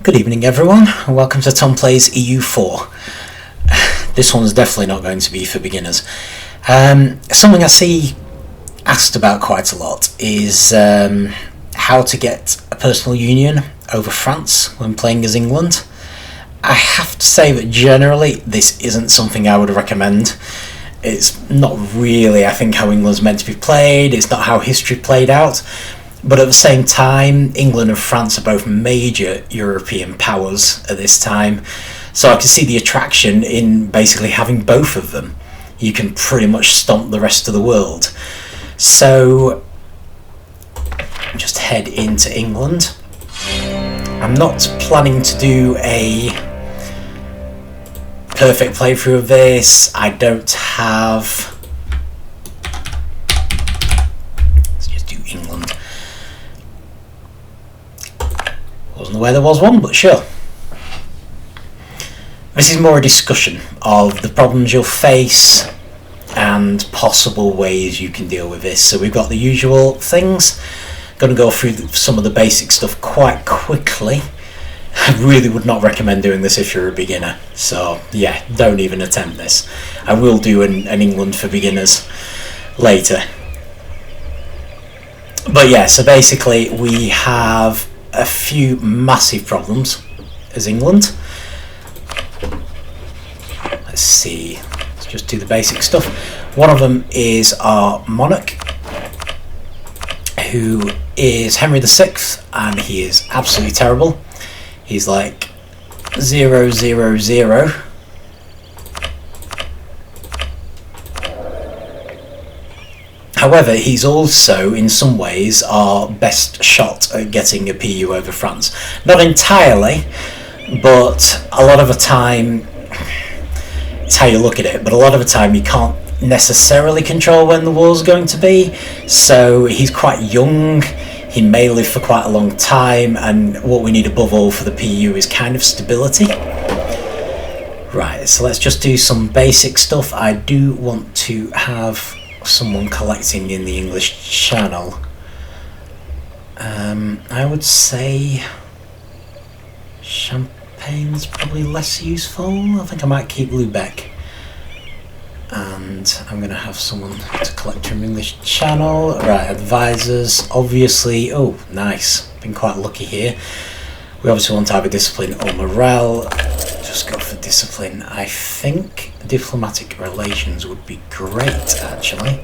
Good evening everyone, and welcome to Tom Plays EU4. This one's definitely not going to be for beginners. Something I see asked about quite a lot is how to get a personal union over France when playing as England. I have to say that generally this isn't something I would recommend. It's not really, I think, how England's meant to be played, it's not how history played out. But at the same time, England and France are both major European powers at this time, so I can see the attraction in basically having both of them. You can pretty much stomp the rest of the world. So, just head into England. I'm not planning to do a perfect playthrough of this. I don't have... Let's just do England. Wasn't aware there was one, but sure. This is more a discussion of the problems you'll face and possible ways you can deal with this. So we've got the usual things. Going to go through some of the basic stuff quite quickly. I really would not recommend doing this if you're a beginner. So yeah, don't even attempt this. I will do an England for beginners later. But yeah, so basically we have a few massive problems as England. Let's see, let's just do the basic stuff. One of them is our monarch, who is Henry VI, and he is absolutely terrible. He's like 000. However, he's also, in some ways, our best shot at getting a PU over France. Not entirely, but a lot of the time, it's how you look at it, but a lot of the time you can't necessarily control when the war's going to be, so he's quite young, he may live for quite a long time, and what we need above all for the PU is kind of stability. Right, so let's just do some basic stuff. I do want to have someone collecting in the English Channel. I would say Champagne's probably less useful. I think I might keep Lubeck, and I'm going to have someone to collect from English Channel. Right, advisors, obviously. Oh, nice, been quite lucky here. We obviously want to have a discipline or morale. Just go for discipline. I think diplomatic relations would be great, actually.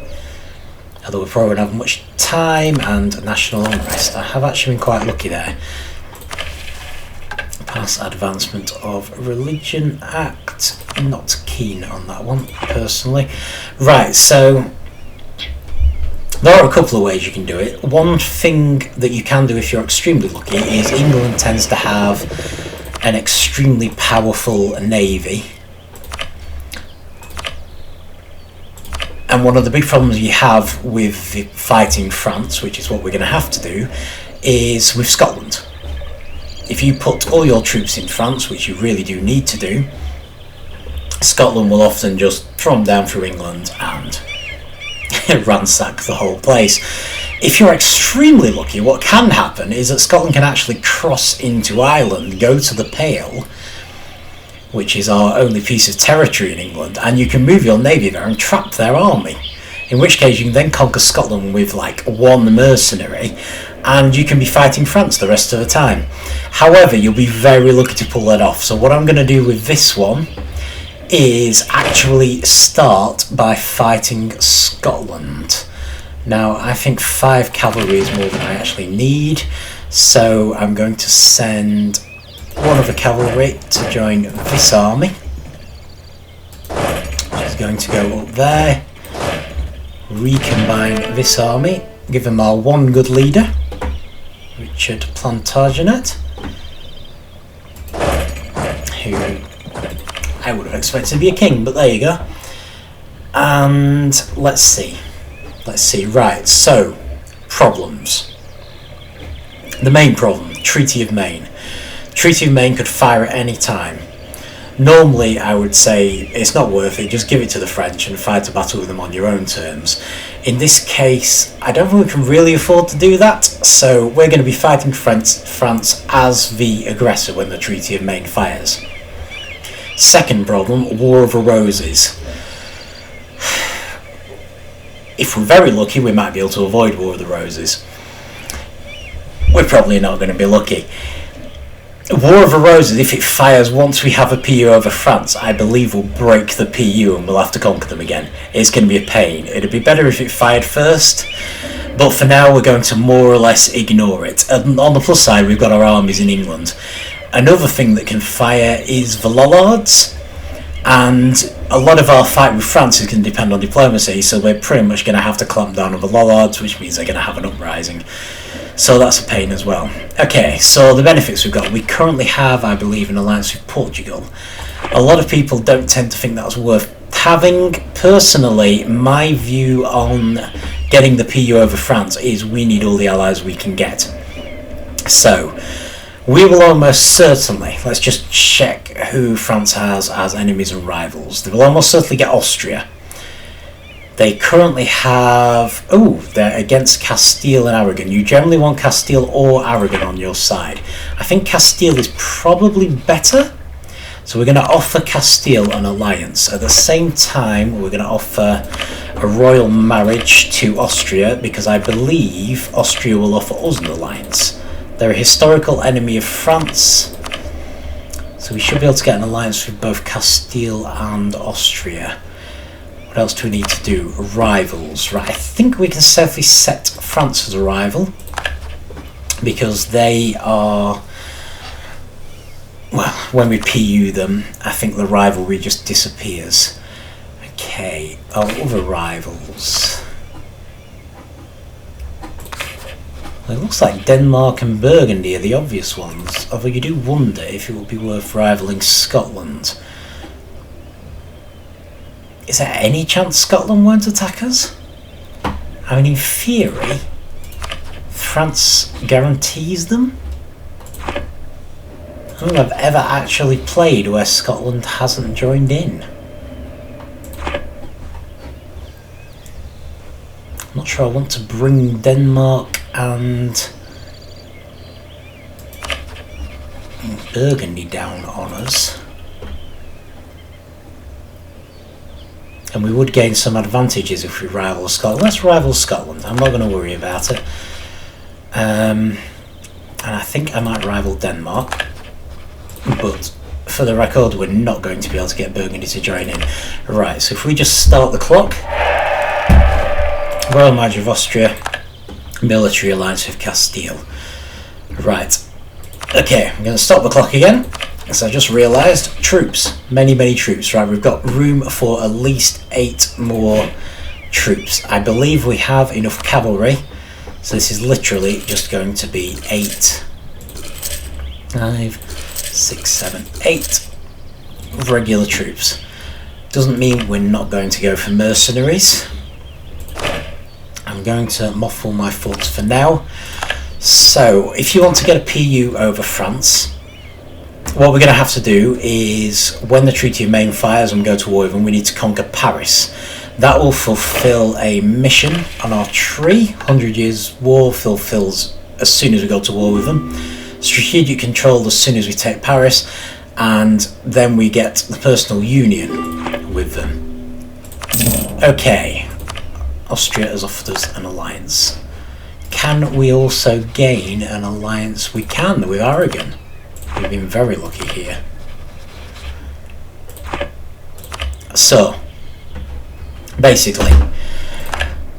Although we probably won't have much time, and national unrest. I have actually been quite lucky there. Pass Advancement of Religion Act. Not keen on that one, personally. Right, so there are a couple of ways you can do it. One thing that you can do if you're extremely lucky is England tends to have an extremely powerful navy. And one of the big problems you have with fighting France, which is what we're going to have to do, is with Scotland. If you put all your troops in France, which you really do need to do, Scotland will often just throw them down through England and ransack the whole place. If you're extremely lucky, what can happen is that Scotland can actually cross into Ireland, go to the Pale, which is our only piece of territory in England, and you can move your navy there and trap their army. In which case you can then conquer Scotland with like one mercenary, and you can be fighting France the rest of the time. However, you'll be very lucky to pull that off. So what I'm going to do with this one is actually start by fighting Scotland. Now, I think 5 cavalry is more than I actually need, so I'm going to send one of the cavalry to join this army, which is going to go up there, recombine this army, give them our one good leader, Richard Plantagenet, who I would have expected to be a king, but there you go. And let's see, right, so problems. The main problem, Treaty of Maine. Treaty of Maine could fire at any time. Normally I would say it's not worth it, just give it to the French and fight a battle with them on your own terms. In this case, I don't think we can really afford to do that, so we're going to be fighting France as the aggressor when the Treaty of Maine fires. Second problem, War of the Roses. If we're very lucky, we might be able to avoid War of the Roses. We're probably not going to be lucky. War of the Roses, if it fires once we have a PU over France, I believe will break the PU and we'll have to conquer them again. It's going to be a pain. It'd be better if it fired first, but for now we're going to more or less ignore it. And on the plus side, we've got our armies in England. Another thing that can fire is the Lollards, and a lot of our fight with France is going to depend on diplomacy, so we're pretty much going to have to clamp down on the Lollards, which means they're going to have an uprising. So that's a pain as well. Okay, so the benefits we've got. We currently have, I believe, an alliance with Portugal. A lot of people don't tend to think that's worth having. Personally, my view on getting the PU over France is we need all the allies we can get. So, we will almost certainly, let's just check who France has as enemies and rivals. They will almost certainly get Austria. They currently have... Oh, they're against Castile and Aragon. You generally want Castile or Aragon on your side. I think Castile is probably better. So we're going to offer Castile an alliance. At the same time, we're going to offer a royal marriage to Austria, because I believe Austria will offer us an alliance. They're a historical enemy of France. So we should be able to get an alliance with both Castile and Austria. What else do we need to do? Rivals. Right, I think we can safely set France as a rival, because they are... Well, when we PU them, I think the rivalry just disappears. Okay, our other rivals. Well, it looks like Denmark and Burgundy are the obvious ones, although you do wonder if it would be worth rivaling Scotland. Is there any chance Scotland won't attack us? I mean, in theory, France guarantees them. I don't think I've ever actually played where Scotland hasn't joined in. I'm not sure I want to bring Denmark and Burgundy down on us. And we would gain some advantages if we rival Scotland. Let's rival Scotland. I'm not going to worry about it. And I think I might rival Denmark. But for the record, we're not going to be able to get Burgundy to join in. Right, so if we just start the clock. Royal Marriage of Austria. Military alliance with Castile. Right. Okay, I'm going to stop the clock again. So I just realised, troops, many troops, right, we've got room for at least 8 more troops. I believe we have enough cavalry, so this is literally just going to be 8, 5, 6, 7, 8 regular troops. Doesn't mean we're not going to go for mercenaries. I'm going to muffle my thoughts for now. So, if you want to get a PU over France, what we're going to have to do is, when the Treaty of Maine fires and we go to war with them, we need to conquer Paris. That will fulfill a mission on our tree. 100 Years War fulfills as soon as we go to war with them. Strategic control as soon as we take Paris. And then we get the personal union with them. Okay. Austria has offered us an alliance. Can we also gain an alliance? We can, with Aragon. We've been very lucky here. So, basically,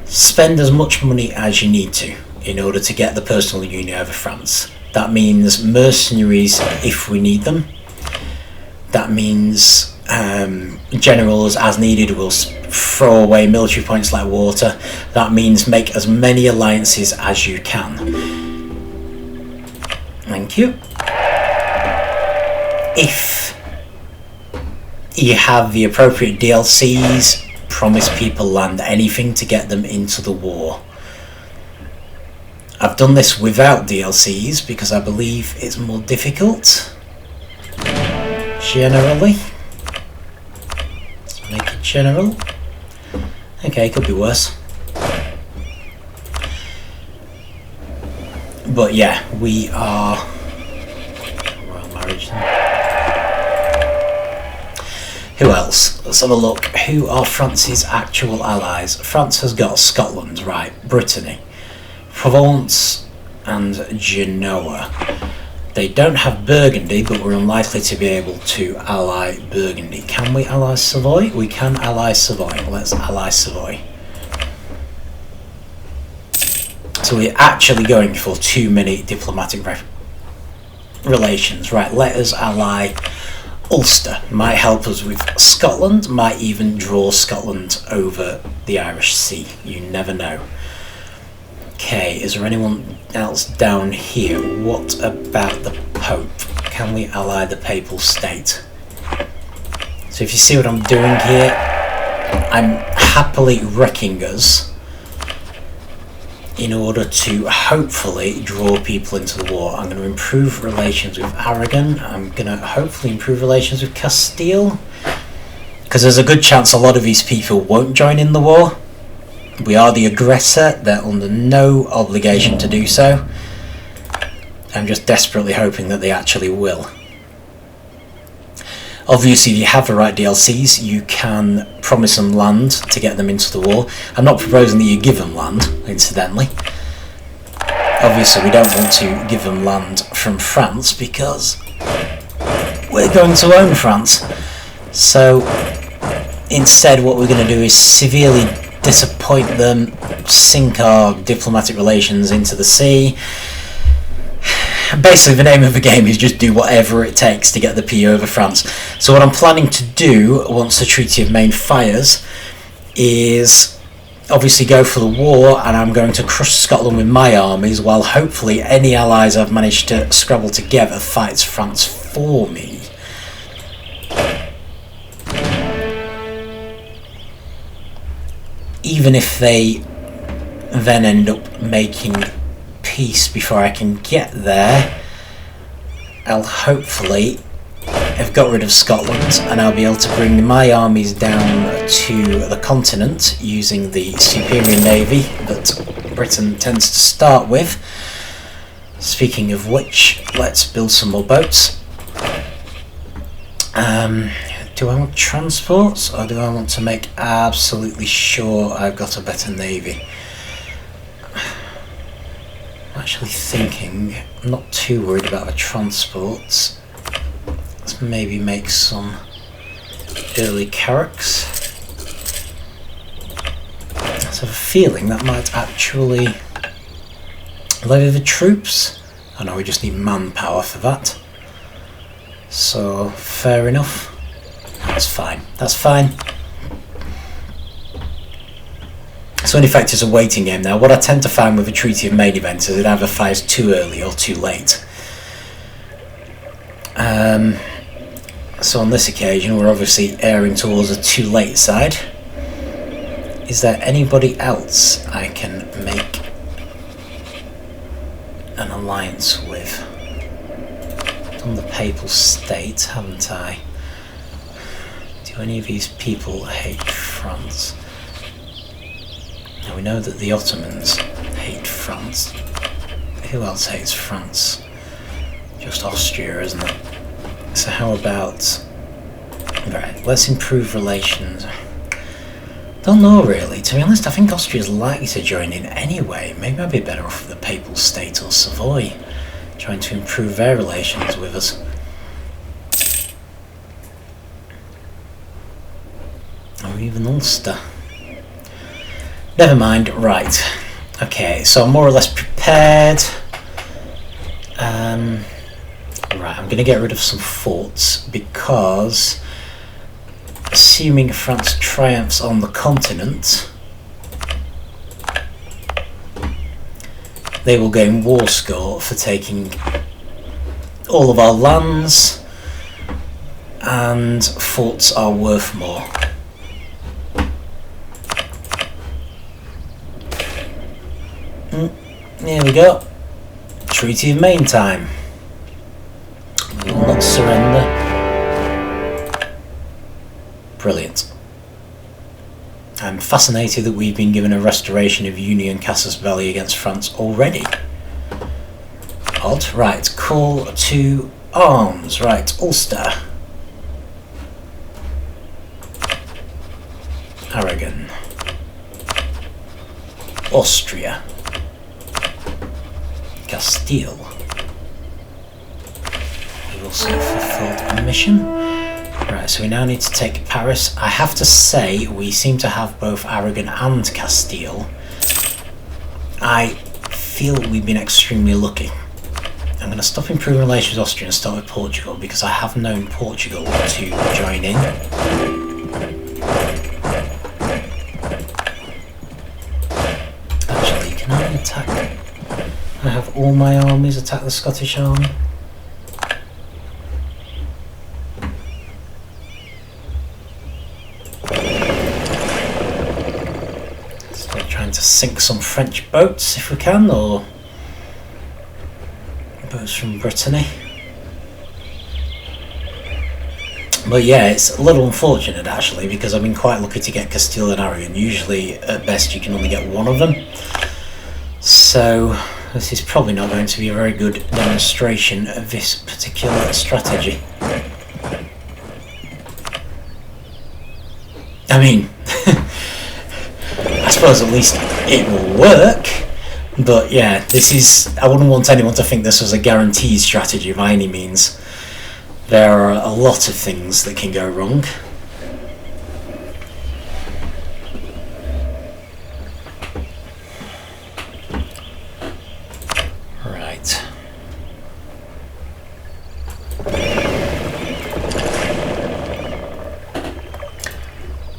spend as much money as you need to in order to get the personal union over France. That means mercenaries if we need them. That means generals as needed will throw away military points like water. That means make as many alliances as you can. Thank you. If you have the appropriate DLCs, promise people land anything to get them into the war. I've done this without DLCs because I believe it's more difficult. Generally. Let's make it general. Okay, could be worse. But yeah, we are royal marriage. Who else? Let's have a look. Who are France's actual allies? France has got Scotland, right? Brittany, Provence, and Genoa. They don't have Burgundy, but we're unlikely to be able to ally Burgundy. Can we ally Savoy? We can ally Savoy. Let's ally Savoy. So we're actually going for too many diplomatic relations. Right, let us ally Ulster. Might help us with Scotland, might even draw Scotland over the Irish Sea. You never know. Okay, is there anyone else down here? What about the Pope? Can we ally the Papal State? So if you see what I'm doing here, I'm happily wrecking us in order to hopefully draw people into the war. I'm going to improve relations with Aragon. I'm going to hopefully improve relations with Castile, because there's a good chance a lot of these people won't join in the war. We are the aggressor. They're under no obligation to do so. I'm just desperately hoping that they actually will. Obviously, if you have the right DLCs, you can promise them land to get them into the war. I'm not proposing that you give them land, incidentally. Obviously, we don't want to give them land from France because we're going to own France. So, instead, what we're going to do is severely disappoint them, sink our diplomatic relations into the sea. Basically, the name of the game is just do whatever it takes to get the PE over France. So what I'm planning to do once the Treaty of Maine fires is obviously go for the war, and I'm going to crush Scotland with my armies, while hopefully any allies I've managed to scrabble together fights France for me. Even if they then end up making peace before I can get there, I'll hopefully have got rid of Scotland, and I'll be able to bring my armies down to the continent using the superior navy that Britain tends to start with. Speaking of which, let's build some more boats. Do I want transports, or do I want to make absolutely sure I've got a better navy? I'm actually thinking, I'm not too worried about the transports. Let's maybe make some early carracks. I have a feeling that might actually levy the troops. Oh no, we just need manpower for that. So, fair enough. That's fine. That's fine. So in effect it's a waiting game now. What I tend to find with the Treaty of Maine event is it either fires too early or too late. So on this occasion we're obviously erring towards the too late side. Is there anybody else I can make an alliance with? I've done the Papal State, haven't I? Do any of these people hate France? Now we know that the Ottomans hate France. Who else hates France? Just Austria, isn't it? So how about... Right, let's improve relations. Don't know really. To be honest, I think Austria's likely to join in anyway. Maybe I'd be better off with the Papal State or Savoy, trying to improve their relations with us. Or even Ulster. Never mind, right. Okay, so I'm more or less prepared. Right, I'm going to get rid of some forts because, assuming France triumphs on the continent, they will gain war score for taking all of our lands, and forts are worth more. There we go. Treaty of Maine time. We will not surrender. Brilliant. I'm fascinated that we've been given a restoration of Union Casus Belli against France already. odd. Right, call to arms. Right, Ulster. Aragon. Austria. Castile. We've also fulfilled a mission. Right, so we now need to take Paris. I have to say, we seem to have both Aragon and Castile. I feel we've been extremely lucky. I'm going to stop improving relations with Austria and start with Portugal, because I have known Portugal to join in. Actually, can I attack? I have all my armies attack the Scottish army. To sink some French boats if we can, or boats from Brittany. But yeah, it's a little unfortunate actually, because I've been quite lucky to get Castile and Aragon. Usually at best you can only get one of them, so this is probably not going to be a very good demonstration of this particular strategy. I mean, I suppose at least it will work, but yeah, this is, I wouldn't want anyone to think this was a guaranteed strategy by any means. There are a lot of things that can go wrong. Right.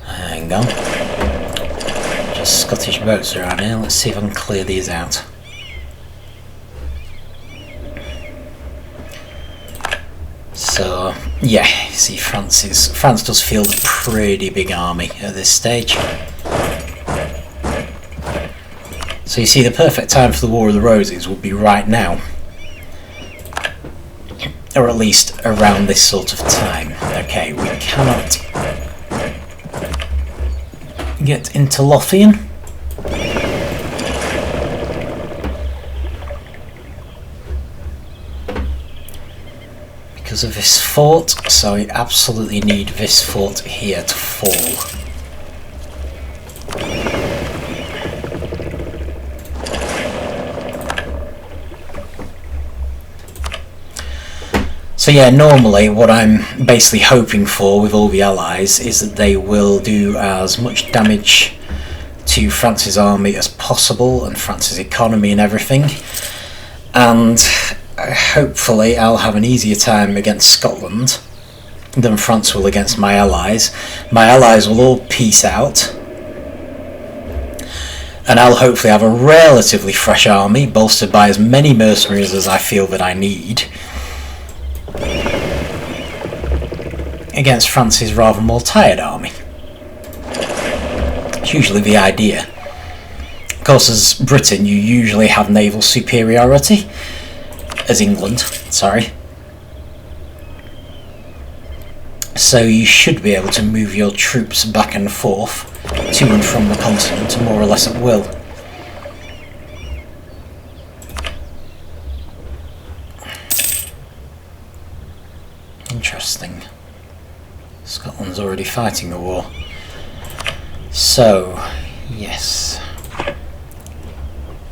Hang on. Scottish boats around here. Let's see if I can clear these out. So yeah, see, France does field a pretty big army at this stage. So you see, the perfect time for the War of the Roses would be right now, or at least around this sort of time. Okay, we cannot get into Lothian. Because of this fort, so we absolutely need this fort here to fall. So yeah, normally what I'm basically hoping for with all the allies is that they will do as much damage to France's army as possible and France's economy and everything, and hopefully I'll have an easier time against Scotland than France will against my allies. My allies will all peace out, and I'll hopefully have a relatively fresh army bolstered by as many mercenaries as I feel that I need against France's rather more tired army. It's usually the idea. Of course, as Britain, you usually have naval superiority. As England, sorry. So you should be able to move your troops back and forth to and from the continent more or less at will. Interesting. Scotland's already fighting a war. So, yes.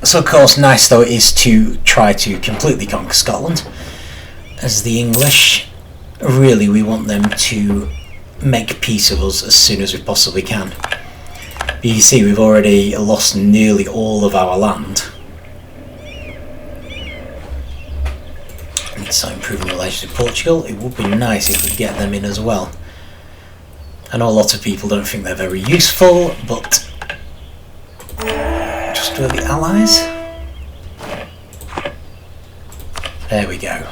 So of course, nice though it is to try to completely conquer Scotland. As the English, really we want them to make peace with us as soon as we possibly can. But you see, we've already lost nearly all of our land. Need to start improving relations with Portugal. It would be nice if we could get them in as well. I know a lot of people don't think they're very useful, but just with the allies. There we go.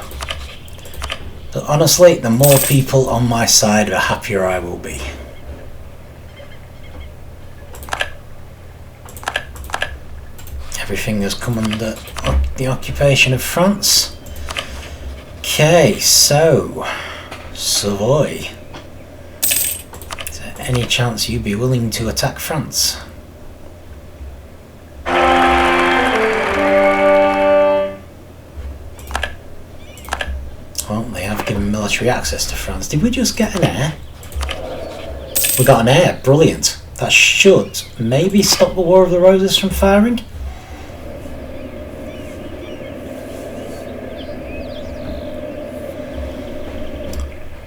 But honestly, the more people on my side, the happier I will be. Everything has come under the occupation of France. Okay, so Savoy. Is there any chance you'd be willing to attack France? given military access to France. Did we just get an heir? We got an heir, brilliant. That should maybe stop the War of the Roses from firing.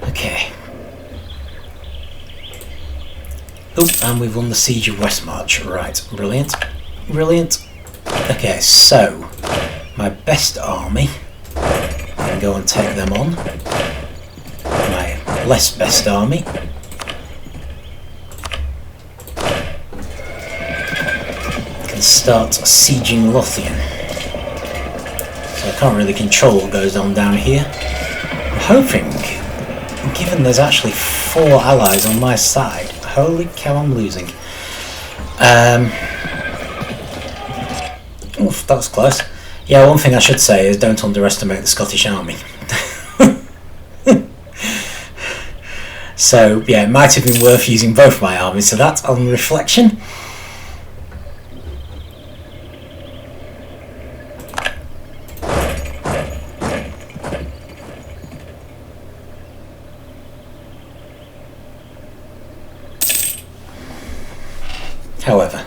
Okay. Oh, and we've won the Siege of Westmarch. Right, brilliant. Brilliant. Okay, so my best army can go and take them on. My less best army can start sieging Lothian. So I can't really control what goes on down here. I'm hoping, given there's actually 4 allies on my side, holy cow, I'm losing. Oof, that was close. Yeah, one thing I should say is don't underestimate the Scottish army. So, yeah, it might have been worth using both my armies to that on reflection. However,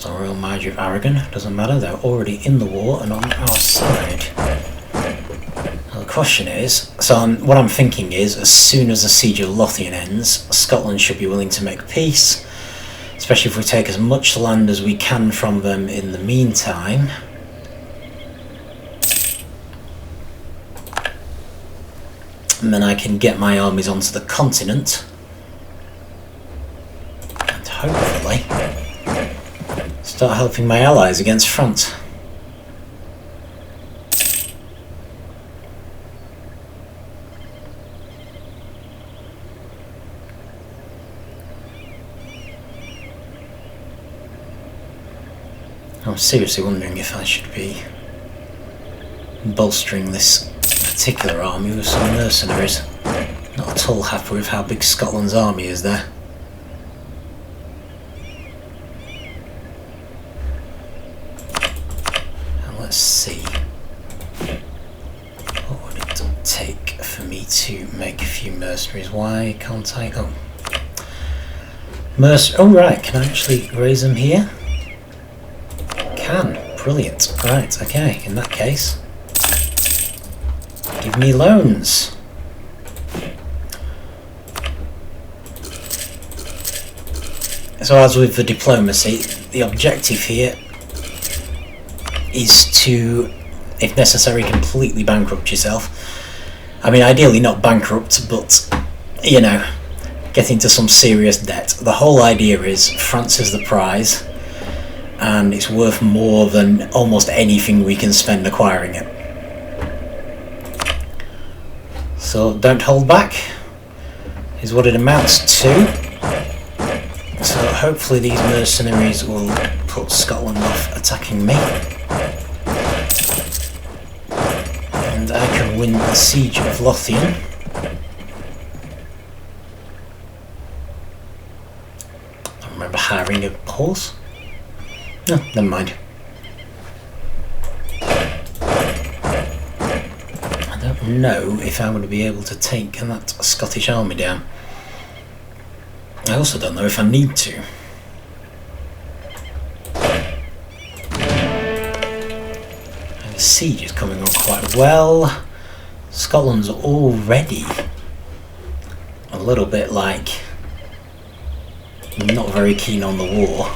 Royal Marge of Aragon, doesn't matter, they're already in the war and on our side. Now the question is, what I'm thinking is, as soon as the Siege of Lothian ends, Scotland should be willing to make peace, especially if we take as much land as we can from them in the meantime. And then I can get my armies onto the continent and hopefully start helping my allies against France. I'm seriously wondering if I should be bolstering this particular army with some mercenaries. Not at all happy with how big Scotland's army is there. And let's see. What would it take for me to make a few mercenaries? Why can't I? Oh. Oh right, can I actually raise them here? Can. Brilliant. Right, okay, in that case, give me loans. So as with the diplomacy, the objective here is to, if necessary, completely bankrupt yourself. I mean, ideally not bankrupt, but, you know, get into some serious debt. The whole idea is France is the prize, and it's worth more than almost anything we can spend acquiring it. So don't hold back, is what it amounts to. So hopefully these mercenaries will put Scotland off attacking me. And I can win the Siege of Lothian. I remember hiring a horse. No, never mind. I don't know if I'm going to be able to take that Scottish army down. I also don't know if I need to. And the siege is coming on quite well. Scotland's already a little bit like not very keen on the war.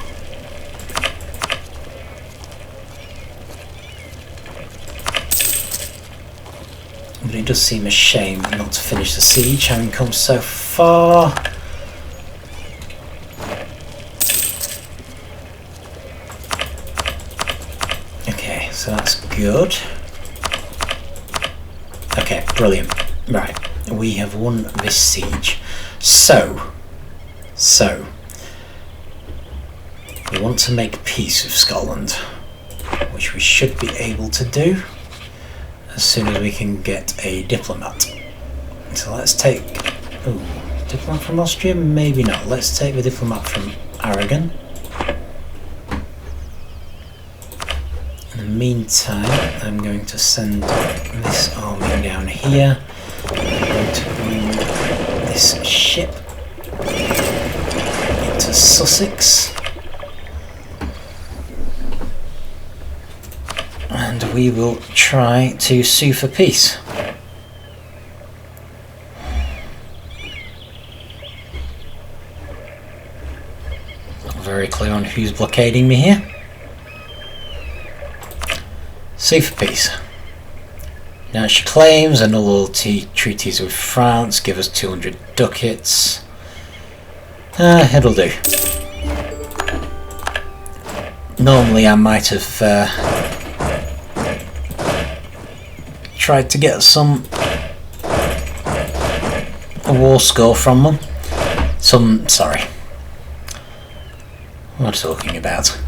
But it does seem a shame not to finish the siege, having come so far. Okay, so that's good. Okay, brilliant. Right, we have won this siege. So, we want to make peace with Scotland, which we should be able to do as soon as we can get a diplomat. So let's take... Ooh, diplomat from Austria? Maybe not. Let's take the diplomat from Aragon. In the meantime, I'm going to send this army down here. I'm going to bring this ship into Sussex. And we will try to sue for peace. Not very clear on who's blockading me here. Sue for peace. Now she claims annul loyalty treaties with France, give us 200 ducats. It'll do. Normally I might have tried to get a war score from them. Sorry. What am I talking about?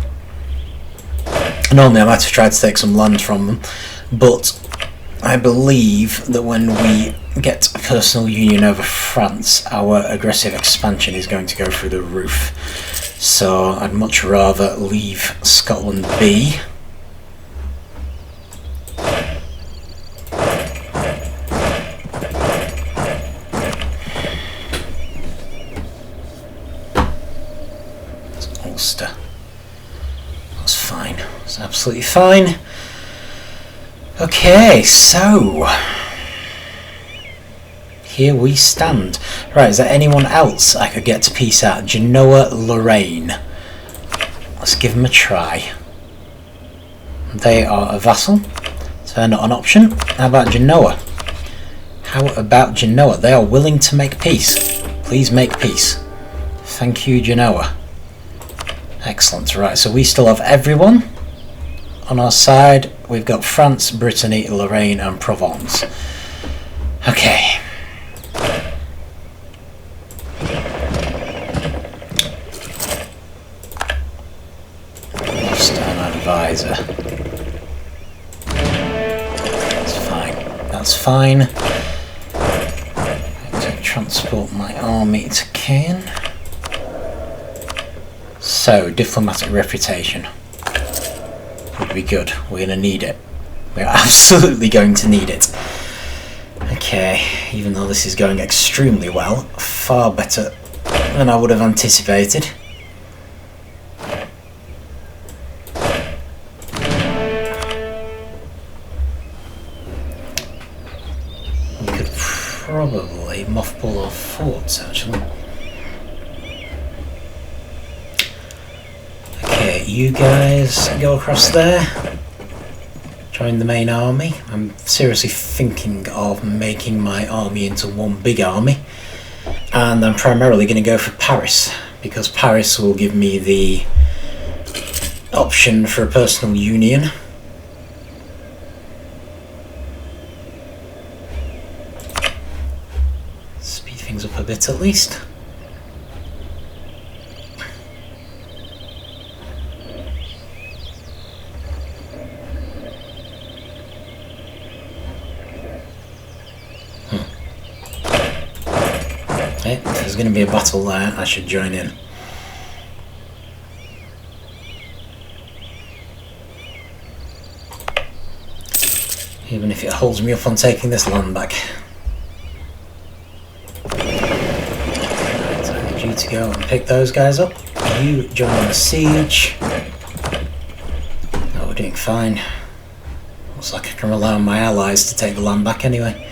Normally I might have tried to take some land from them, but I believe that when we get a personal union over France, our aggressive expansion is going to go through the roof. So I'd much rather leave Scotland be. Ulster. That's fine. That's absolutely fine. Okay, so here we stand. Right, is there anyone else I could get to peace out? Genoa, Lorraine. Let's give them a try. They are a vassal, so they're not an option. How about Genoa? How about Genoa? They are willing to make peace. Please make peace. Thank you, Genoa. Excellent. Right, so we still have everyone on our side. We've got France, Brittany, Lorraine and Provence. Okay. Lost an advisor. That's fine. That's fine. I'm going to transport my army to Caen. So, diplomatic reputation would be good. We're going to need it. We're absolutely going to need it. Okay, even though this is going extremely well, far better than I would have anticipated. We could probably mothball our forts, actually. Okay, you guys go across there. Join the main army. I'm seriously thinking of making my army into one big army. And I'm primarily going to go for Paris, because Paris will give me the option for a personal union. Speed things up a bit at least. If there's going to be a battle there, I should join in. Even if it holds me up on taking this land back. Right, I need you to go and pick those guys up. You join in the siege. Oh, we're doing fine. Looks like I can rely on my allies to take the land back anyway.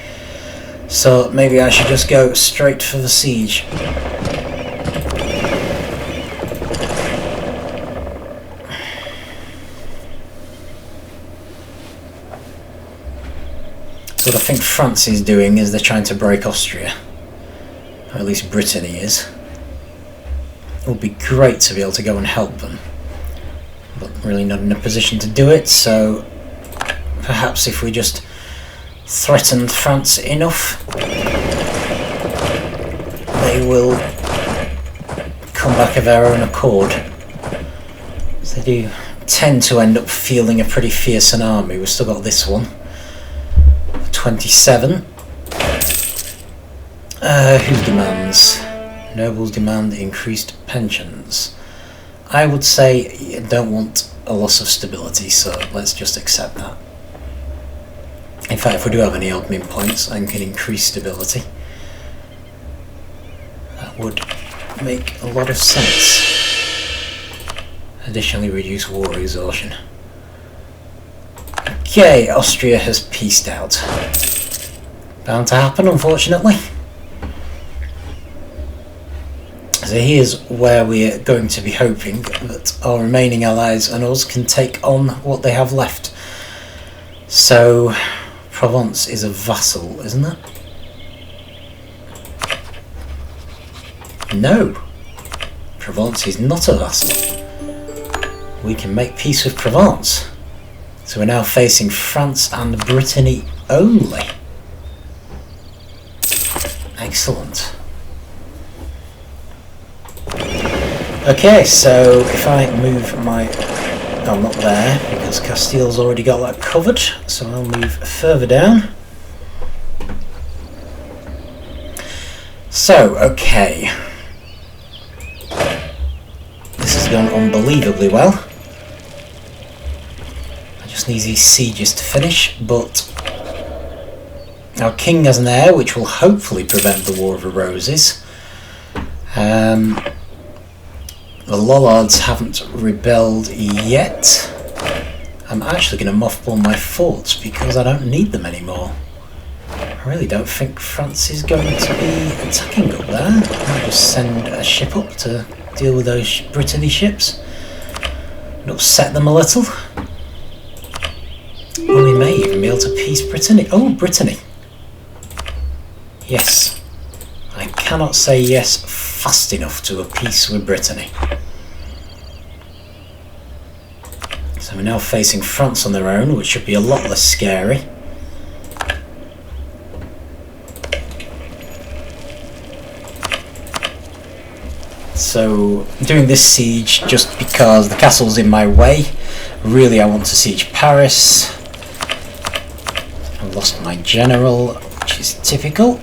So maybe I should just go straight for the siege. So what I think France is doing is they're trying to break Austria. Or at least Brittany is. It would be great to be able to go and help them. But really not in a position to do it, so perhaps if we just threatened France enough, they will come back of their own accord. So they do tend to end up fielding a pretty fearsome army. We've still got this one. 27. Who demands? Nobles demand increased pensions. I would say you don't want a loss of stability, so let's just accept that. In fact, if we do have any admin points and can increase stability, that would make a lot of sense. Additionally, reduce war exhaustion. Okay, Austria has peaced out. Bound to happen, unfortunately. So here's where we're going to be hoping that our remaining allies and us can take on what they have left. So, Provence is a vassal, isn't it? No, Provence is not a vassal. We can make peace with Provence. So we're now facing France and Brittany only. Excellent. Okay, so if I move my... Oh, not there, because Castile's already got that covered, so I'll move further down. So, okay. This has gone unbelievably well. I just need these sieges to finish, but our king has an heir, which will hopefully prevent the War of the Roses. The Lollards haven't rebelled yet. I'm actually going to mothball my forts because I don't need them anymore. I really don't think France is going to be attacking up there. I'll just send a ship up to deal with those Brittany ships and upset them a little. Or we may even be able to peace Brittany. Oh, Brittany. Yes. I cannot say yes fast enough to a peace with Brittany. So we're now facing France on their own, which should be a lot less scary. So doing this siege just because the castle's in my way. Really I want to siege Paris. I lost my general, which is typical.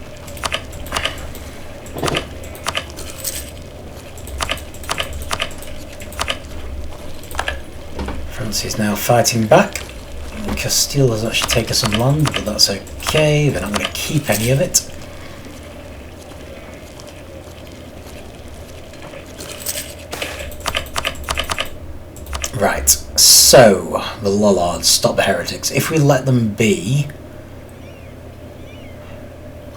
France is now fighting back. Castile has actually taken some land, but that's okay. They're not going to keep any of it. Right, so the Lollards, stop the heretics. If we let them be,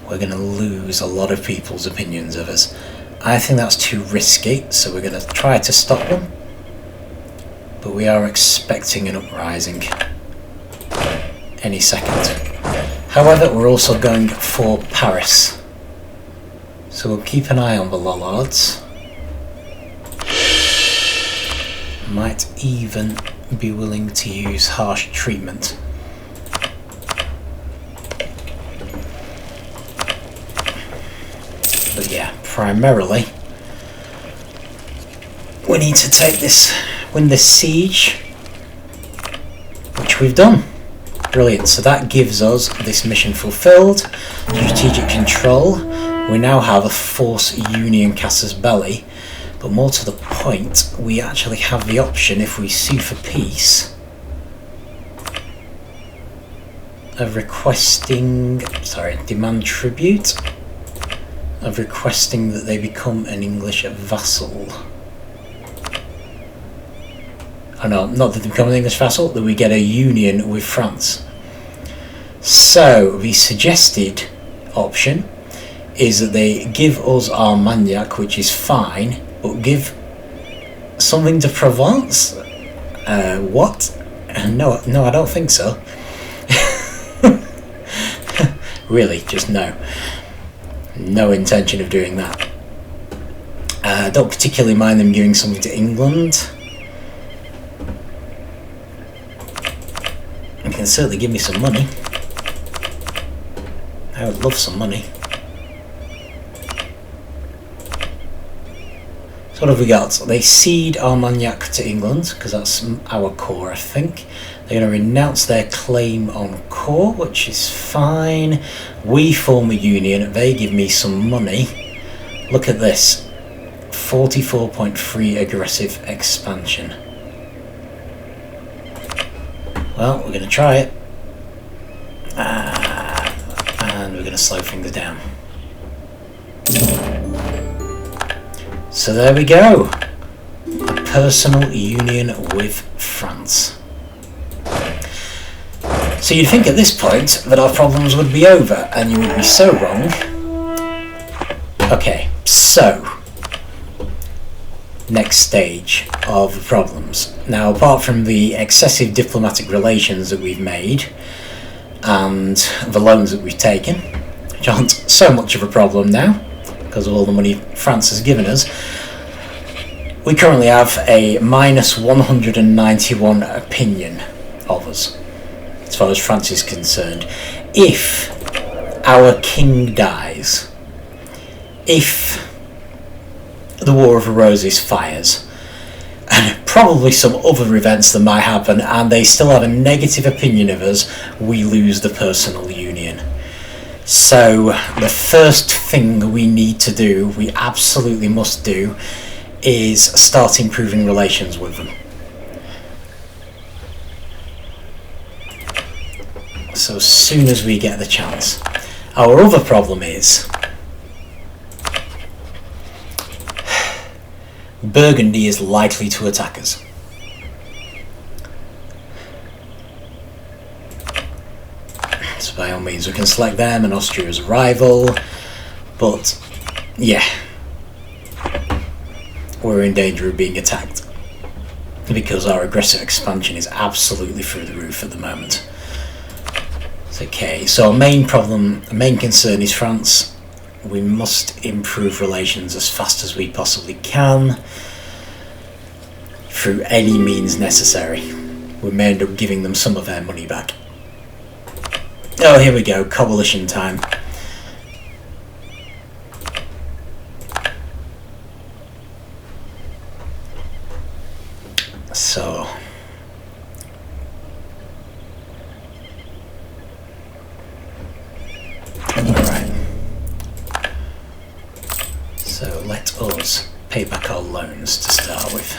we're going to lose a lot of people's opinions of us. I think that's too risky, so we're going to try to stop them. But we are expecting an uprising any second. However, we're also going for Paris. So we'll keep an eye on the Lollards. Might even be willing to use harsh treatment. But yeah, primarily we need to take this, win this siege, which we've done. Brilliant, so that gives us this mission fulfilled, strategic control. We now have a force union casus belli, but more to the point, we actually have the option, if we sue for peace, of requesting, demand tribute, of requesting that they become an English vassal. Oh no, not that they become an English vassal, that we get a union with France. So the suggested option is that they give us Armagnac, which is fine, but give something to Provence? What? No, I don't think so. Really, just no. No intention of doing that. Don't particularly mind them giving something to England. They can certainly give me some money. I would love some money. So what have we got? They cede Armagnac to England, because that's our core, I think. They're going to renounce their claim on core, which is fine. We form a union, they give me some money. Look at this. 44.3 aggressive expansion. Well, we're going to try it. And we're going to slow things down. So there we go. A personal union with France. So you'd think at this point that our problems would be over, and you would be so wrong. Okay, so next stage of the problems. Now, apart from the excessive diplomatic relations that we've made and the loans that we've taken, which aren't so much of a problem now because of all the money France has given us, we currently have a minus 191 opinion of us as far as France is concerned. If our king dies, if the War of the Roses fires, and probably some other events that might happen, and they still have a negative opinion of us, we lose the personal union. So the first thing we need to do, we absolutely must do, is start improving relations with them. So as soon as we get the chance. Our other problem is Burgundy is likely to attack us. So by all means we can select them and Austria as a rival, but yeah, we're in danger of being attacked because our aggressive expansion is absolutely through the roof at the moment. Okay, so our main problem, the main concern is France. We must improve relations as fast as we possibly can through any means necessary. We may end up giving them some of their money back. Oh, here we go, coalition time. So alright. So let us pay back our loans to start with.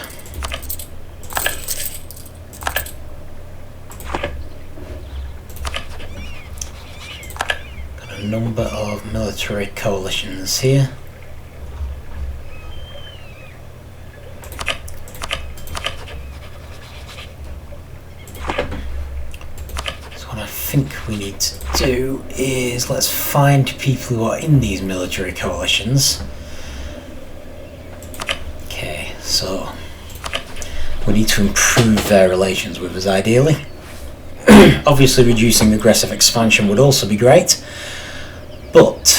Got a number of military coalitions here. I think we need to do is let's find people who are in these military coalitions. Okay, so we need to improve their relations with us ideally. Obviously reducing aggressive expansion would also be great, but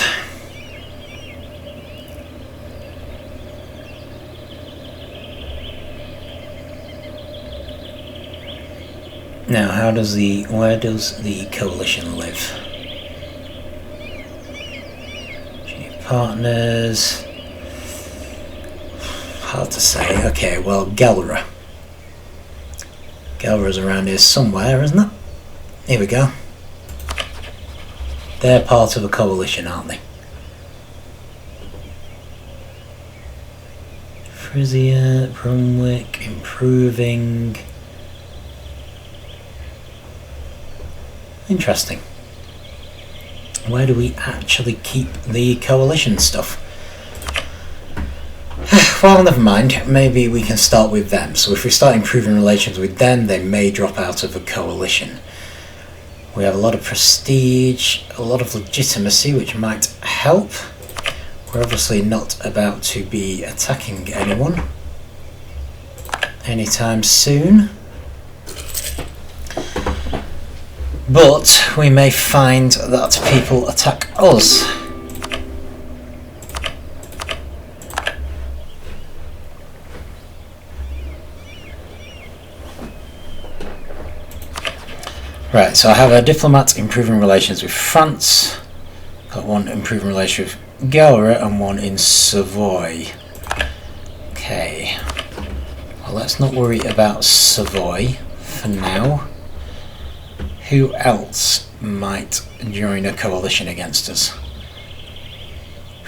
now, where does the coalition live? Partners. Hard to say. Okay, well, Galra. Galra's around here somewhere, isn't it? Here we go. They're part of a coalition, aren't they? Frisia, Brunswick, improving. Interesting. Where do we actually keep the coalition stuff? Well, never mind. Maybe we can start with them. So if we start improving relations with them, they may drop out of a coalition. We have a lot of prestige, a lot of legitimacy, which might help. We're obviously not about to be attacking anyone anytime soon. But we may find that people attack us. Right, so I have a diplomat improving relations with France. Got one improving relations with Galra and one in Savoy. Okay. Well, let's not worry about Savoy for now. Who else might join a coalition against us?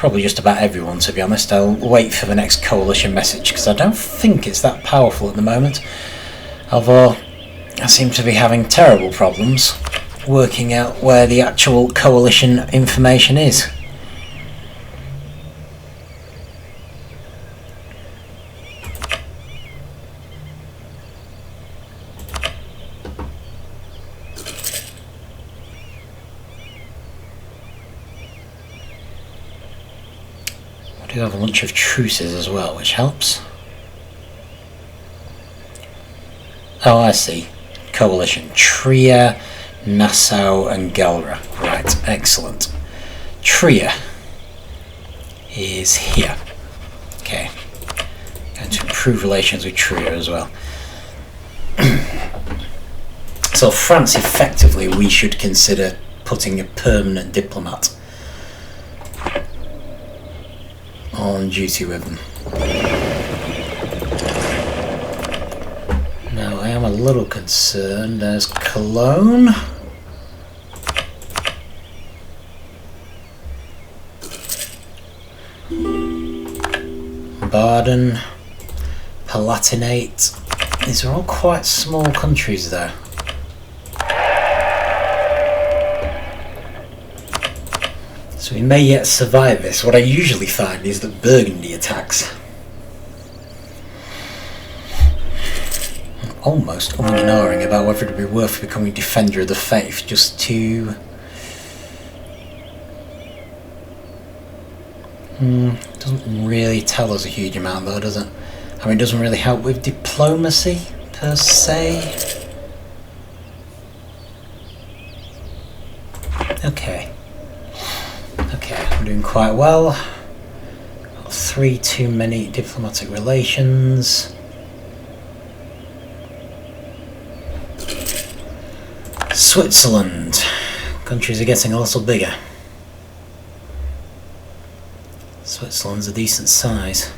Probably just about everyone, to be honest. I'll wait for the next coalition message because I don't think it's that powerful at the moment. Although I seem to be having terrible problems working out where the actual coalition information is. I do have a bunch of truces as well, which helps. Oh, I see. Coalition. Trier, Nassau and Galra. Right, excellent. Trier is here. Okay. Going to improve relations with Trier as well. So France, effectively, we should consider putting a permanent diplomat on duty with them. Now I am a little concerned. There's Cologne. Baden, Palatinate. These are all quite small countries though. So we may yet survive this. What I usually find is that Burgundy attacks. I'm almost umming and ahhing about whether it would be worth becoming Defender of the Faith just to... doesn't really tell us a huge amount though, does it? I mean, it doesn't really help with diplomacy per se. Okay. Okay, I'm doing quite well. Got 3 too many diplomatic relations. Switzerland. Countries are getting a little bigger. Switzerland's a decent size.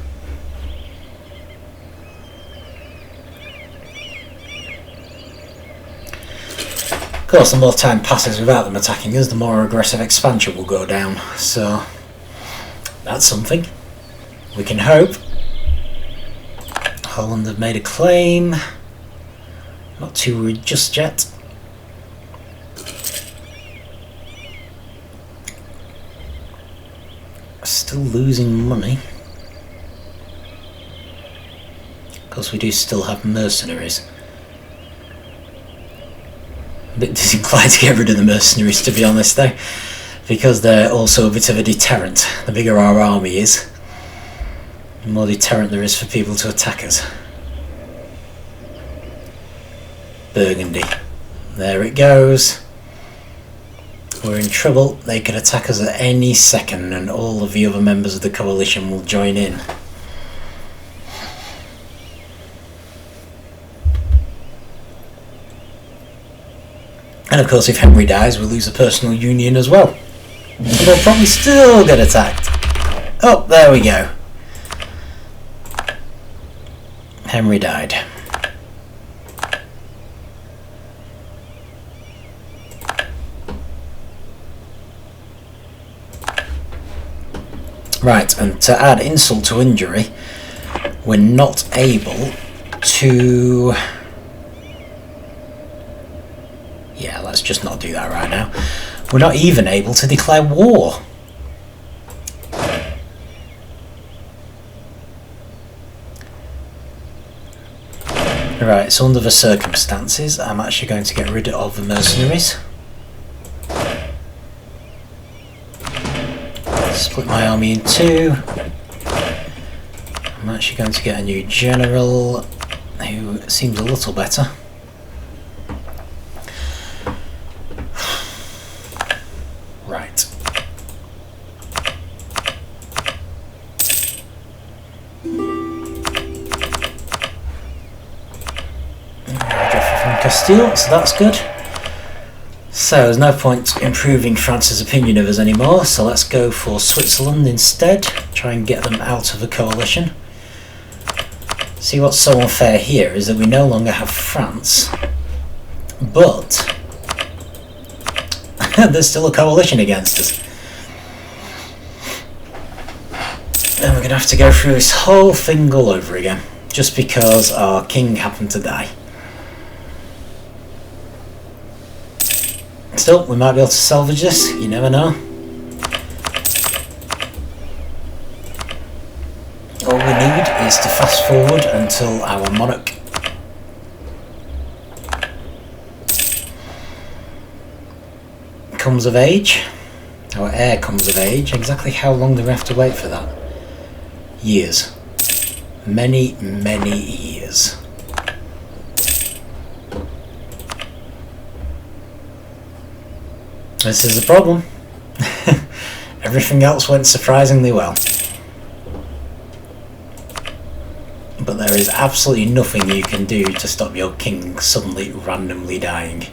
Of course, the more time passes without them attacking us, the more aggressive expansion will go down. So, that's something. We can hope. Holland have made a claim. Not too worried just yet. Still losing money. Of course, we do still have mercenaries. A bit disinclined to get rid of the mercenaries, to be honest though, because they're also a bit of a deterrent. The bigger our army is, the more deterrent there is for people to attack us. Burgundy. There it goes. We're in trouble. They could attack us at any second and all of the other members of the coalition will join in. And of course, if Henry dies, we'll lose a personal union as well. And we'll probably still get attacked. Oh, there we go. Henry died. Right, and to add insult to injury, we're not able to... Yeah, let's just not do that right now. We're not even able to declare war. Right, so under the circumstances, I'm actually going to get rid of the mercenaries. Split my army in 2. I'm actually going to get a new general who seems a little better. Right. From Castile, so that's good. So there's no point improving France's opinion of us anymore, so let's go for Switzerland instead. Try and get them out of the coalition. See, what's so unfair here is that we no longer have France, but there's still a coalition against us. And we're going to have to go through this whole thing all over again, just because our king happened to die. Still, we might be able to salvage this, you never know. All we need is to fast forward until our monarch comes of age. Our heir comes of age. Exactly how long do we have to wait for that? Years. Many, many years. This is a problem. Everything else went surprisingly well. But there is absolutely nothing you can do to stop your king suddenly randomly dying.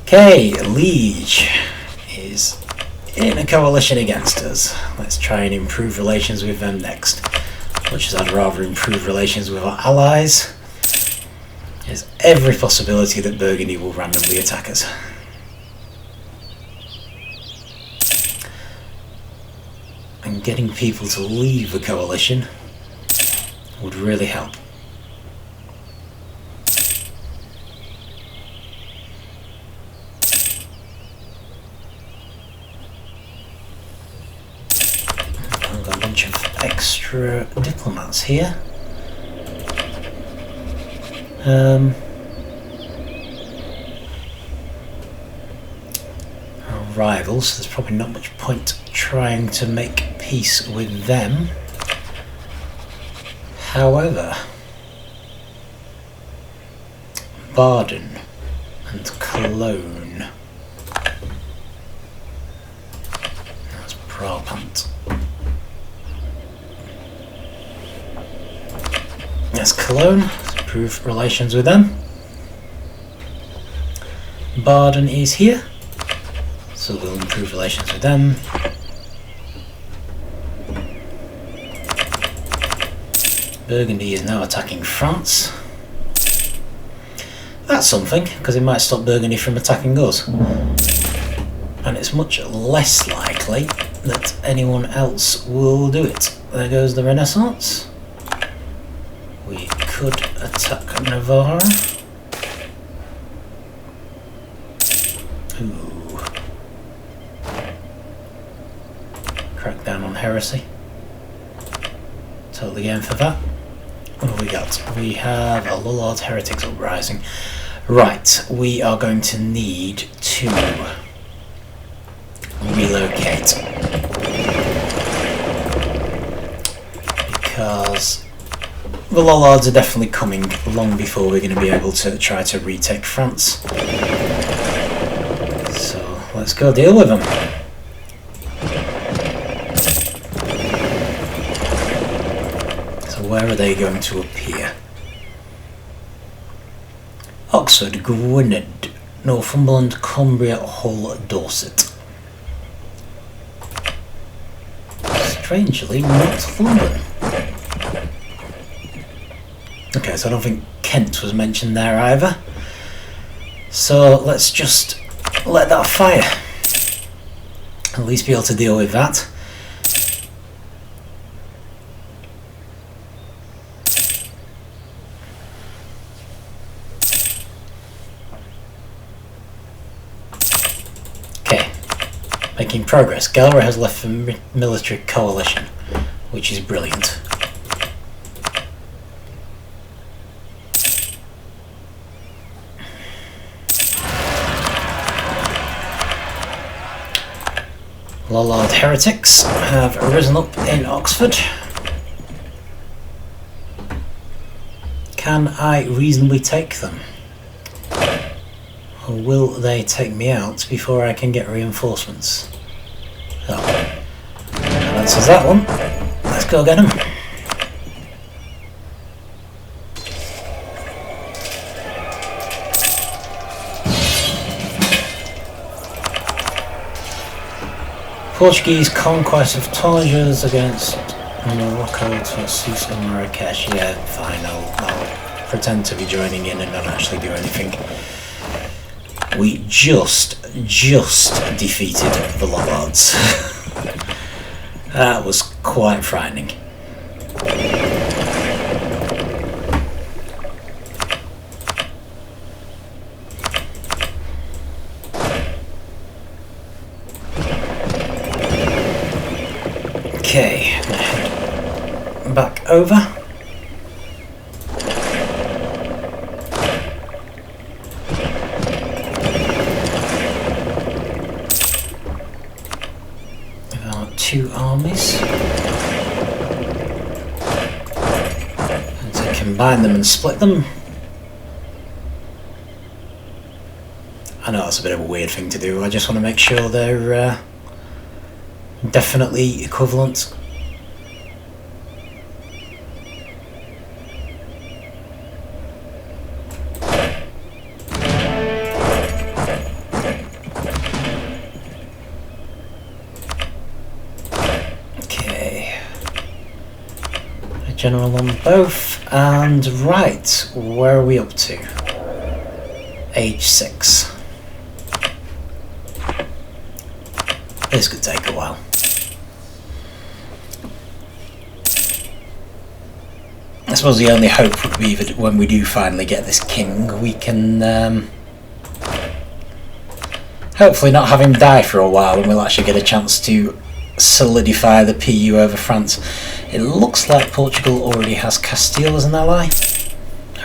Okay, Liege is in a coalition against us. Let's try and improve relations with them next. Much as I'd rather improve relations with our allies, there's every possibility that Burgundy will randomly attack us. And getting people to leave the coalition would really help. I've got a bunch of extra diplomats here. Our rivals, so there's probably not much point trying to make peace with them. However, Baden and Cologne, that's Brabant. That's Cologne, let's improve relations with them. Baden is here, so we'll improve relations with them. Burgundy is now attacking France. That's something, because it might stop Burgundy from attacking us. And it's much less likely that anyone else will do it. There goes the Renaissance. We could attack Navarre. Ooh. Crack down on heresy. Totally game for that. What have we got? We have a Lullard Heretics Uprising. Right, we are going to need to relocate. Because the Lollards are definitely coming long before we're going to be able to try to retake France. So let's go deal with them. Where are they going to appear? Oxford, Gwynedd, Northumberland, Cumbria, Hull, Dorset. Strangely, not London. Okay, so I don't think Kent was mentioned there either. So let's just let that fire. At least be able to deal with that. Making progress. Galway has left the military coalition, which is brilliant. Lollard heretics have risen up in Oxford. Can I reasonably take them? Or will they take me out before I can get reinforcements? Oh, that answers that one. Let's go get them. Portuguese conquest of Tangiers against Morocco to Sousse and Marrakesh. Yeah, fine, I'll pretend to be joining in and not actually do anything. We just defeated the Lollards. That was quite frightening. Okay, back over. Our two armies. And to combine them and split them. I know that's a bit of a weird thing to do, I just want to make sure they're definitely equivalent. Okay, a general on both, and right, where are we up to? Age 6. This could take a while. I suppose the only hope would be that when we do finally get this king, we can hopefully not have him die for a while, and we'll actually get a chance to solidify the PU over France. It looks like Portugal already has Castile as an ally.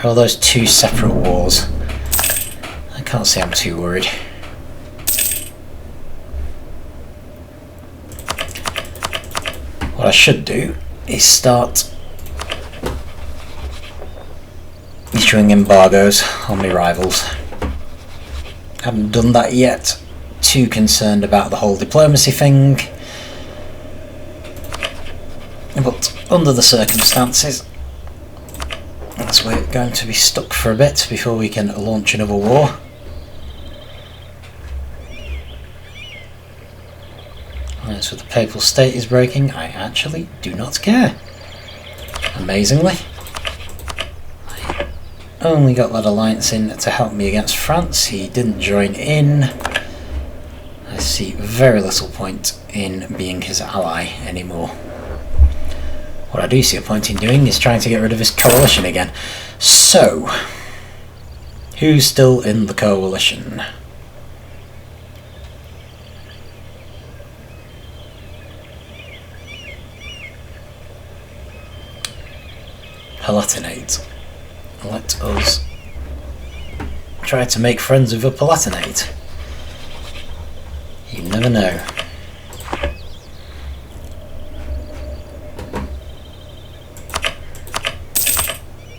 Or are those two separate wars? I can't say I'm too worried. What I should do is start issuing embargoes on my rivals. Haven't done that yet. Too concerned about the whole diplomacy thing. But under the circumstances, as we're going to be stuck for a bit before we can launch another war. Right, so the Papal State is breaking. I actually do not care. Amazingly. I only got that alliance in to help me against France. He didn't join in. I see very little point in being his ally anymore. What I do see a point in doing is trying to get rid of his coalition again. So, who's still in the coalition? Palatinate. Let us try to make friends with a Palatinate. You never know.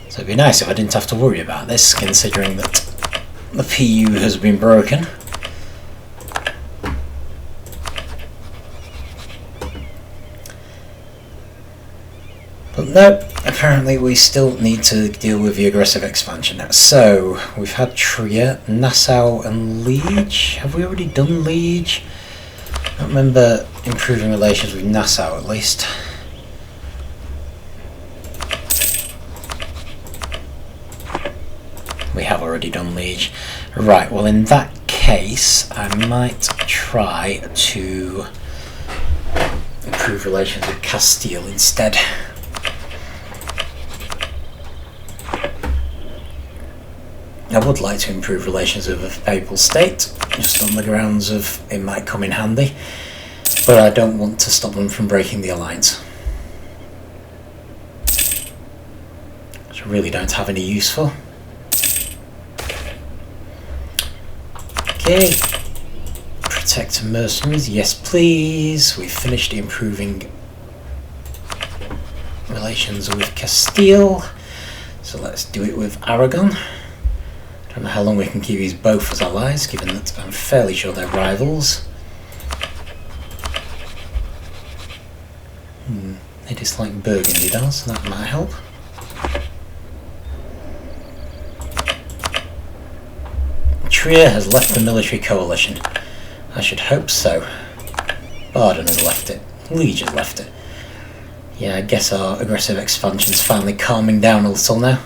So it'd be nice if I didn't have to worry about this, considering that the PU has been broken. But no, apparently we still need to deal with the aggressive expansion now. So, we've had Trier, Nassau and Liege. Have we already done Liege? I don't remember improving relations with Nassau at least. We have already done Liege. Right, well in that case, I might try to improve relations with Castile instead. I would like to improve relations with the Papal State, just on the grounds of it might come in handy, but I don't want to stop them from breaking the alliance. Which I really don't have any use for. Okay, protect mercenaries, yes please. We've finished improving relations with Castile, so let's do it with Aragon. I don't know how long we can keep these both as allies, given that I'm fairly sure they're rivals. They dislike Burgundy though, so that might help. Trier has left the military coalition. I should hope so. Baden has left it. Liege has left it. Yeah, I guess our aggressive expansion's finally calming down a little now.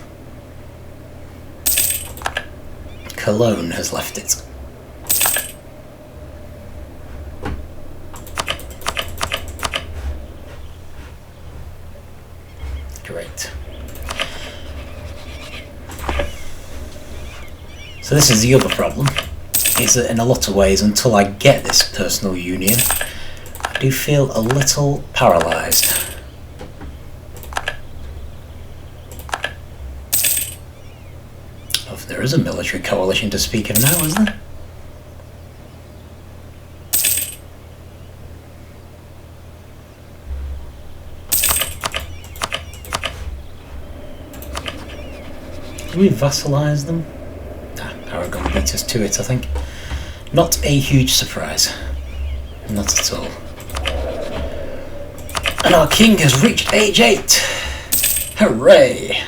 Cologne has left it. So this is the other problem, is that in a lot of ways, until I get this personal union, I do feel a little paralysed. Oh, there is a military coalition to speak of now, isn't there? Do we vassalise them? Nah, Aragon beat us to it, I think. Not a huge surprise. Not at all. And our king has reached age 8! Hooray!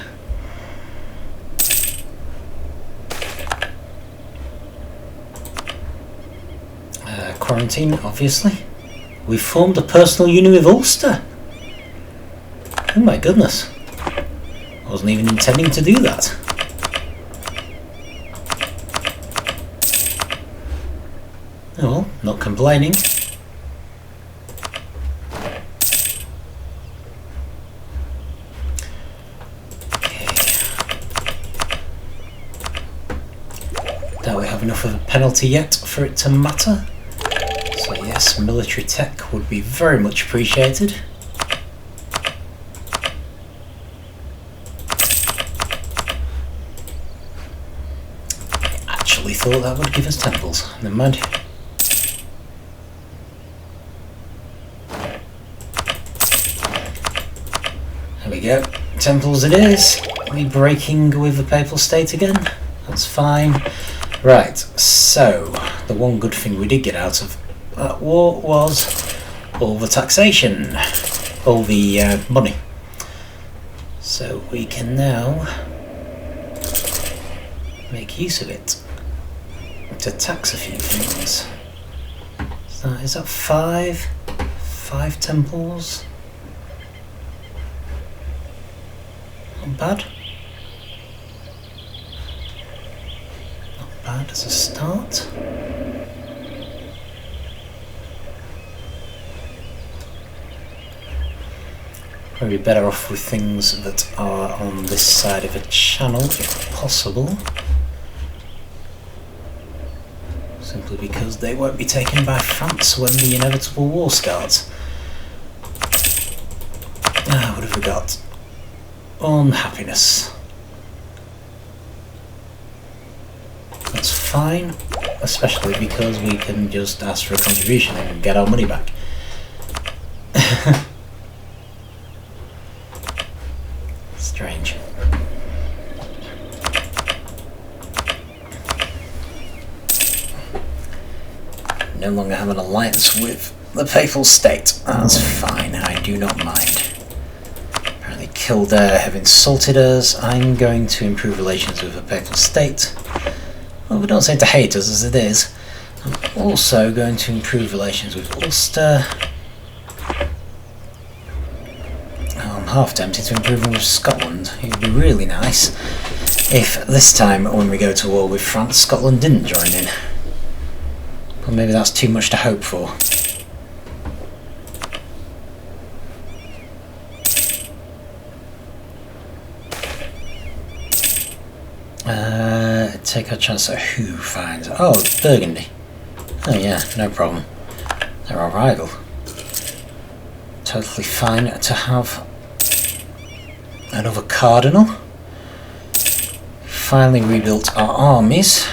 Quarantine, obviously. We formed a personal union with Ulster! Oh my goodness. I wasn't even intending to do that. Oh well, not complaining. Okay. Don't we have enough of a penalty yet for it to matter? So yes, military tech would be very much appreciated. I actually thought that would give us temples. Never mind. There we go. Temples it is. We breaking with the Papal State again? That's fine. Right, so the one good thing we did get out of that war was all the taxation, all the money. So we can now make use of it to tax a few things. So is that 5 temples? Not bad. Not bad as a start. Probably better off with things that are on this side of a channel, if possible. Simply because they won't be taken by France when the inevitable war starts. What have we got? Unhappiness. That's fine, especially because we can just ask for a contribution and get our money back. Strange. No longer have an alliance with the Papal State. That's fine, I do not mind. Apparently Kildare have insulted us. I'm going to improve relations with the Papal State. Well, we don't seem to hate us as it is. I'm also going to improve relations with Ulster. I'm half tempted to improve them with Scotland. It would be really nice if this time when we go to war with France, Scotland didn't join in. But maybe that's too much to hope for. Take our chance at who finds. Oh, it's Burgundy. Oh yeah, no problem. They're our rival. Totally fine to have another cardinal. Finally rebuilt our armies.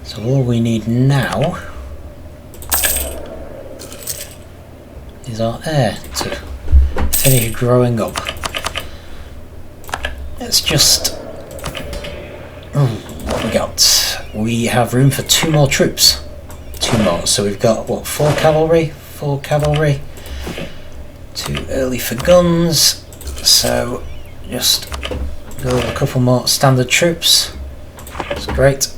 So all we need now is our heir to finish growing up. Let's just... what we got? We have room for 2 more troops. 2 more. So we've got, what, 4 cavalry? 4 cavalry. 2 early for guns. So just build a couple more standard troops. That's great.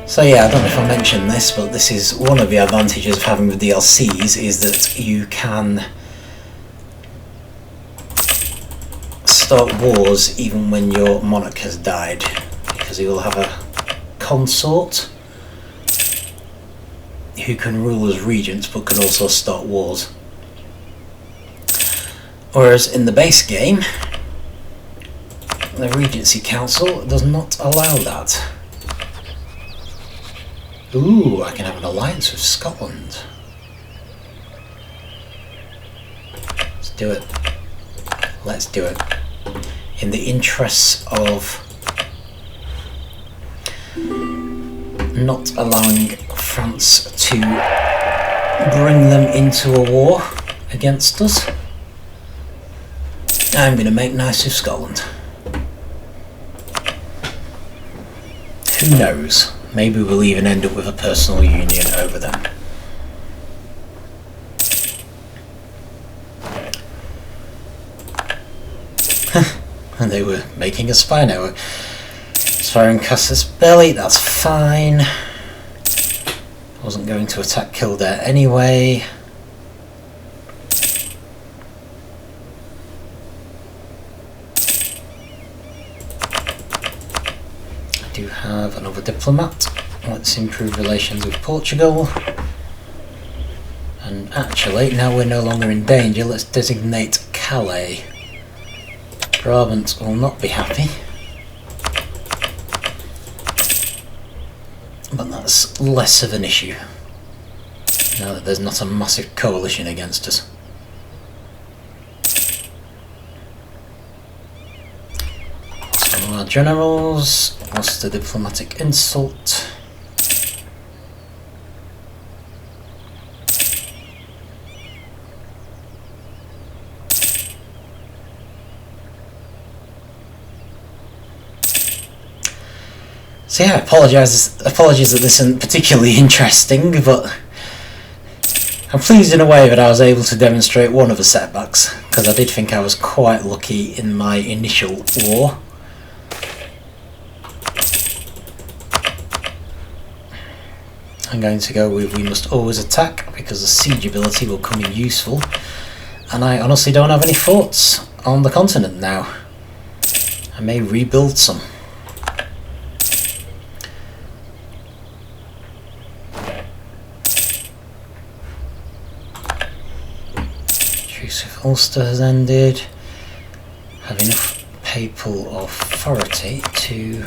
So yeah, I don't know if I mentioned this, but this is one of the advantages of having the DLCs, is that you can start wars even when your monarch has died, because he will have a consort who can rule as regent but can also start wars. Whereas in the base game, the Regency Council does not allow that. Ooh, I can have an alliance with Scotland. Let's do it. Let's do it. In the interests of not allowing France to bring them into a war against us, I'm going to make nice with Scotland. Who knows? Maybe we'll even end up with a personal union over them. And they were making a spy network. Firing Casus Belli, that's fine. I wasn't going to attack Kildare anyway. I do have another diplomat. Let's improve relations with Portugal. And actually, now we're no longer in danger, let's designate Calais. Brabant will not be happy. But that's less of an issue, now that there's not a massive coalition against us. Some of our generals, lost the diplomatic insult. So yeah, apologies that this isn't particularly interesting, but I'm pleased in a way that I was able to demonstrate one of the setbacks, because I did think I was quite lucky in my initial war. I'm going to go with we must always attack, because the siege ability will come in useful, and I honestly don't have any forts on the continent now. I may rebuild some. Ulster has ended. Have enough papal authority to...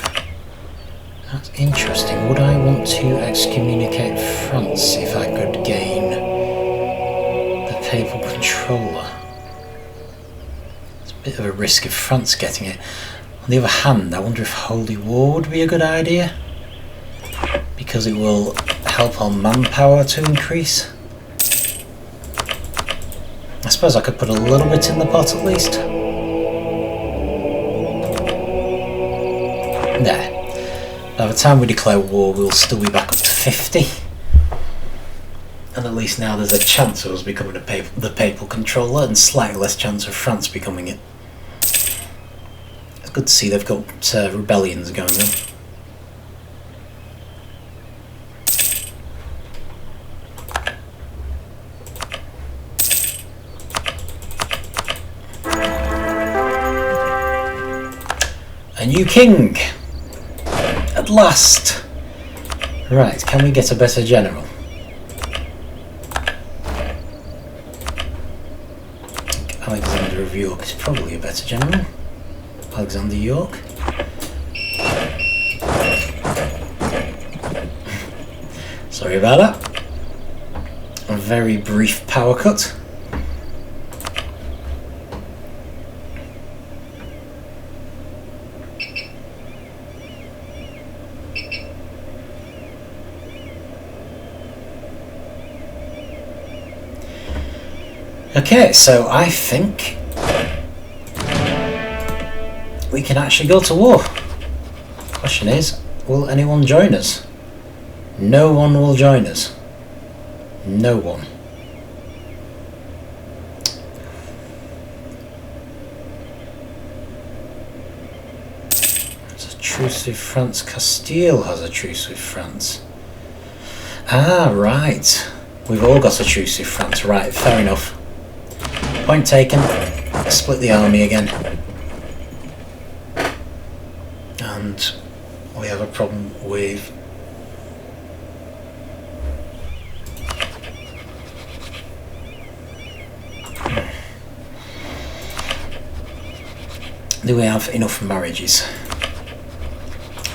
That's interesting. Would I want to excommunicate France if I could gain the papal controller? It's a bit of a risk of France getting it. On the other hand, I wonder if Holy War would be a good idea, because it will help our manpower to increase. I suppose I could put a little bit in the pot at least. There. By the time we declare war, we'll still be back up to 50. And at least now there's a chance of us becoming the papal controller, and slightly less chance of France becoming it. It's good to see they've got rebellions going on. A new king! At last! Right, can we get a better general? Alexander of York is probably a better general. Alexander York. Sorry about that. A very brief power cut. Okay, so I think we can actually go to war. Question is, will anyone join us? No one will join us. No one. There's a truce with France. Castile has a truce with France. Ah, right. We've all got a truce with France. Right, fair enough. Point taken. Split the army again. and we have a problem with do we have enough marriages?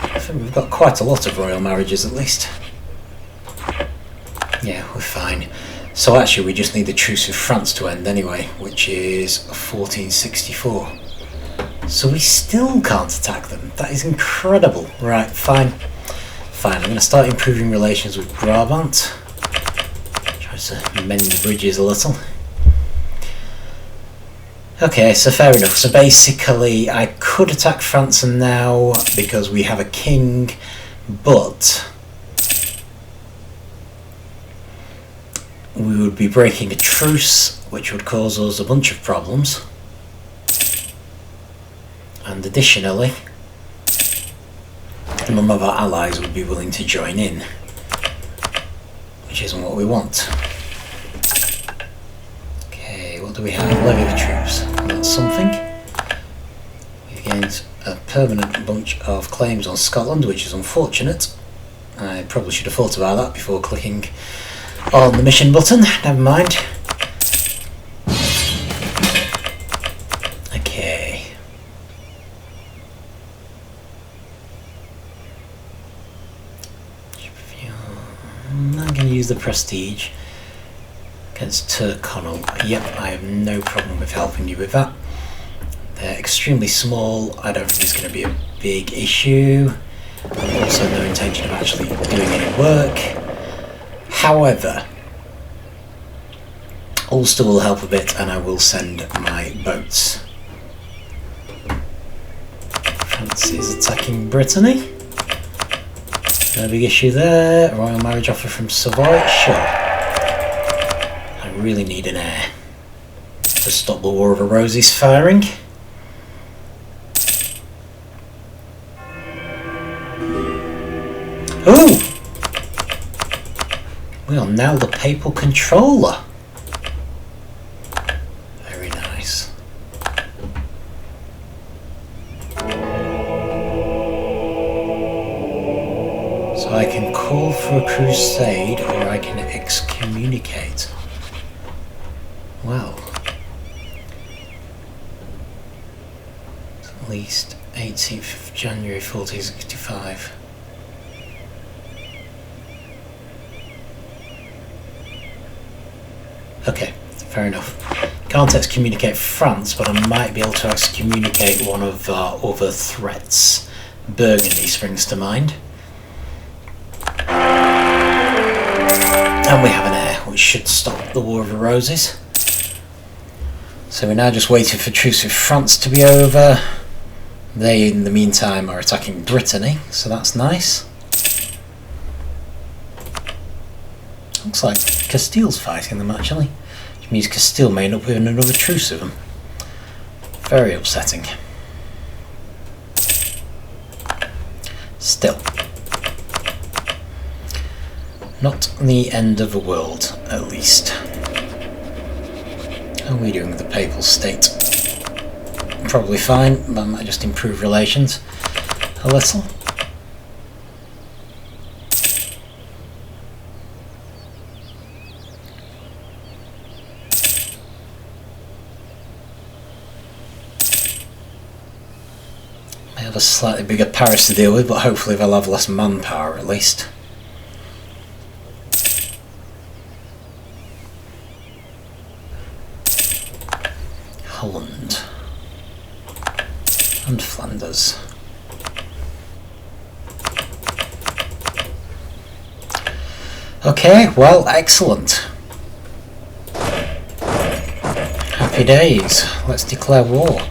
I think we've got quite a lot of royal marriages at least. Yeah, we're fine. So actually we just need the truce with France to end anyway, which is 1464. So we still can't attack them. That is incredible. Right, fine. Fine, I'm going to start improving relations with Brabant. Try to mend the bridges a little. Okay, so fair enough. So basically I could attack France now because we have a king, but we would be breaking a truce, which would cause us a bunch of problems. And additionally, none of our allies would be willing to join in, which isn't what we want. What do we have? Levy the troops. That's something. We've gained a permanent bunch of claims on Scotland, which is unfortunate. I probably should have thought about that before clicking on the mission button. Never mind. Okay. I'm going to use the prestige. Against Tyrconnell. Yep, I have no problem with helping you with that. They're extremely small. I don't think it's going to be a big issue. I've also no intention of actually doing any work. However, Ulster will help a bit and I will send my boats. France is attacking Brittany. No big issue there. Royal marriage offer from Savoy. Sure. Really need an heir to stop the War of the Roses firing. Ooh! We are now the papal controller. Very nice. So I can call for a crusade or I can excommunicate. Well, at least 18th of January 1465. Okay, fair enough. Can't excommunicate France, but I might be able to excommunicate one of our other threats. Burgundy springs to mind. And we have an heir, which should stop the War of the Roses. So we're now just waiting for truce with France to be over. They, in the meantime, are attacking Brittany, so that's nice. Looks like Castile's fighting them, actually. Which means Castile may end up with another truce with them. Very upsetting. Still. Not the end of the world, at least. How are we doing with the papal state? Probably fine, but I might just improve relations a little. I have a slightly bigger Paris to deal with, but hopefully they'll have less manpower at least. Holland and Flanders. Okay, well, excellent. Happy days. Let's declare war.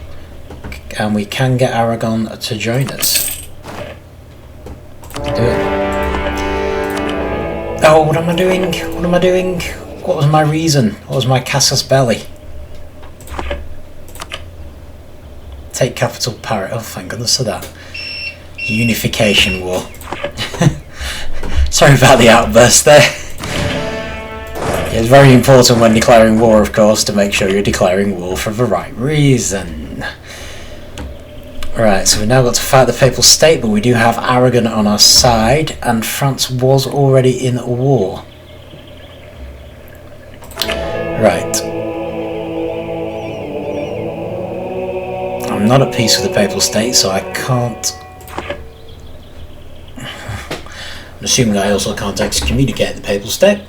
And we can get Aragon to join us. Let's do it. Oh, what am I doing? What am I doing? What was my reason? What was my casus belli? Take capital Paris. Oh, thank goodness for that. Unification war. Sorry about the outburst there. It's very important when declaring war, of course, to make sure you're declaring war for the right reason. Right, so we've now got to fight the Papal State, but we do have Aragon on our side, and France was already in a war. Right. I'm not at peace with the Papal State, so I can't... I'm assuming I also can't excommunicate the Papal State.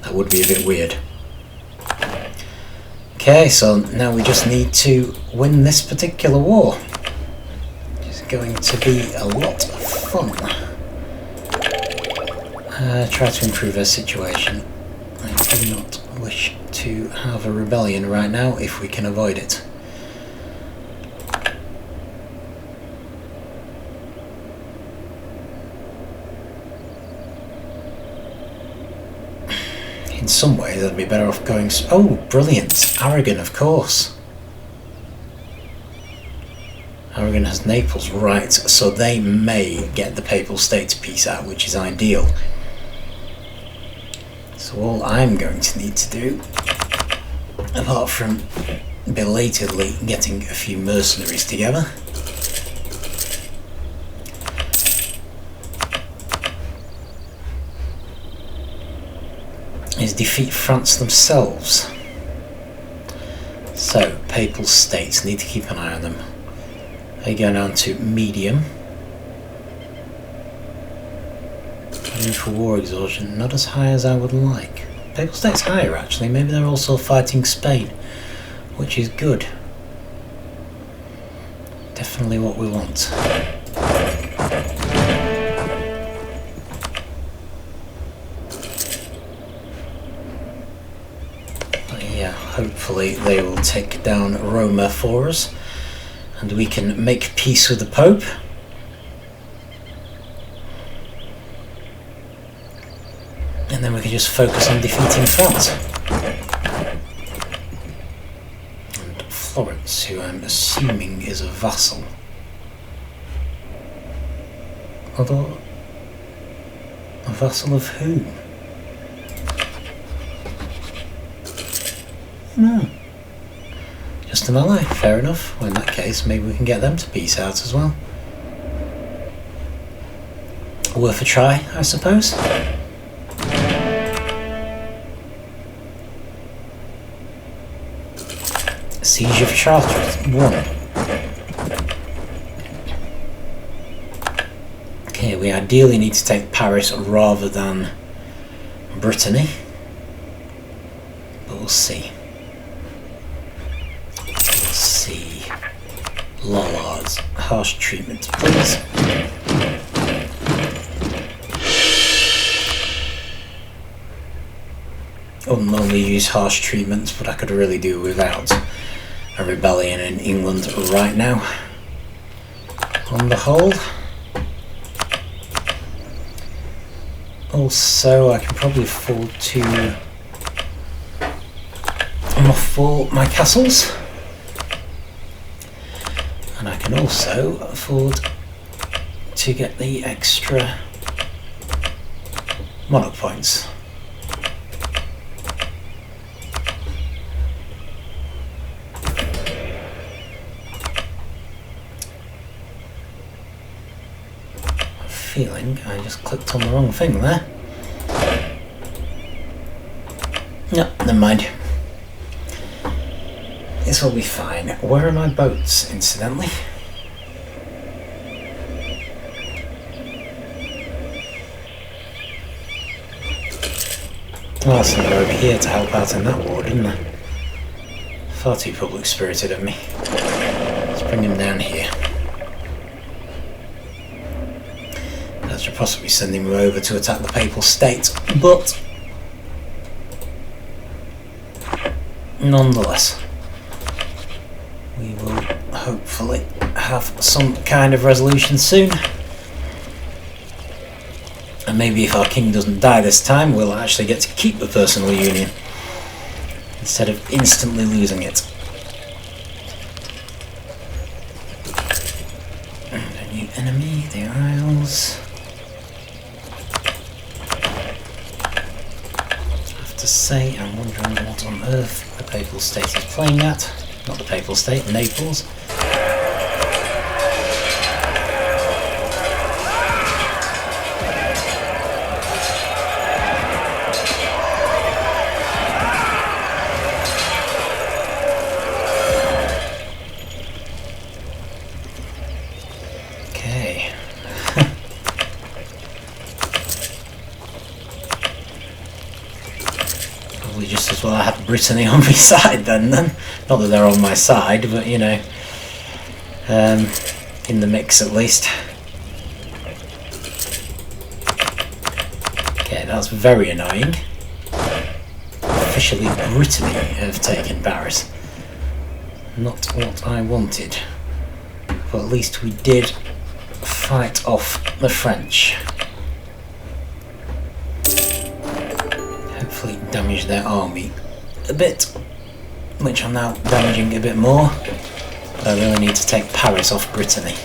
That would be a bit weird. Okay, so now we just need to win this particular war. It's going to be a lot of fun. Try to improve our situation. I do not wish to have a rebellion right now if we can avoid it. In some ways I'd be better off going... Oh, brilliant! Aragon, of course. Aragon has Naples, right, so they may get the Papal State to peace out, which is ideal. So all I'm going to need to do, apart from belatedly getting a few mercenaries together, is defeat France themselves. So, Papal States, need to keep an eye on them. They go down to medium. Going for war exhaustion, not as high as I would like. Papal States higher actually, maybe they're also fighting Spain, which is good. Definitely what we want. Hopefully they will take down Roma for us and we can make peace with the Pope. And then we can just focus on defeating France. And Florence, who I'm assuming is a vassal. Although, a vassal of whom? No. Just an ally, fair enough. Well, in that case, maybe we can get them to peace out as well. Worth a try, I suppose. Siege of Chartres, 1. Okay, we ideally need to take Paris rather than Brittany. But we'll see. Lollards, harsh treatment, please. I wouldn't normally use harsh treatments, but I could really do without a rebellion in England right now. On the whole. Also, I can probably afford to mothball my castles. And I can also afford to get the extra monarch points. I'm feeling I just clicked on the wrong thing there. No, never mind. This will be fine. Where are my boats, incidentally? Well, I sent her over here to help out in that war, didn't I? Far too public-spirited of me. Let's bring him down here. I should possibly send him over to attack the Papal State, but nonetheless, we will hopefully have some kind of resolution soon. And maybe if our king doesn't die this time, we'll actually get to keep the personal union instead of instantly losing it. And a new enemy, the Isles. I have to say, I'm wondering what on earth the Papal State is playing at. not the Papal State, Naples. Okay. Probably just as well I had Brittany on my side then. Not that they're on my side, but you know, in the mix at least. Okay, that's very annoying. Officially Brittany have taken Paris. Not what I wanted. But at least we did fight off the French. Hopefully damage their army a bit, which I'm now damaging a bit more. But I really need to take Paris off Brittany.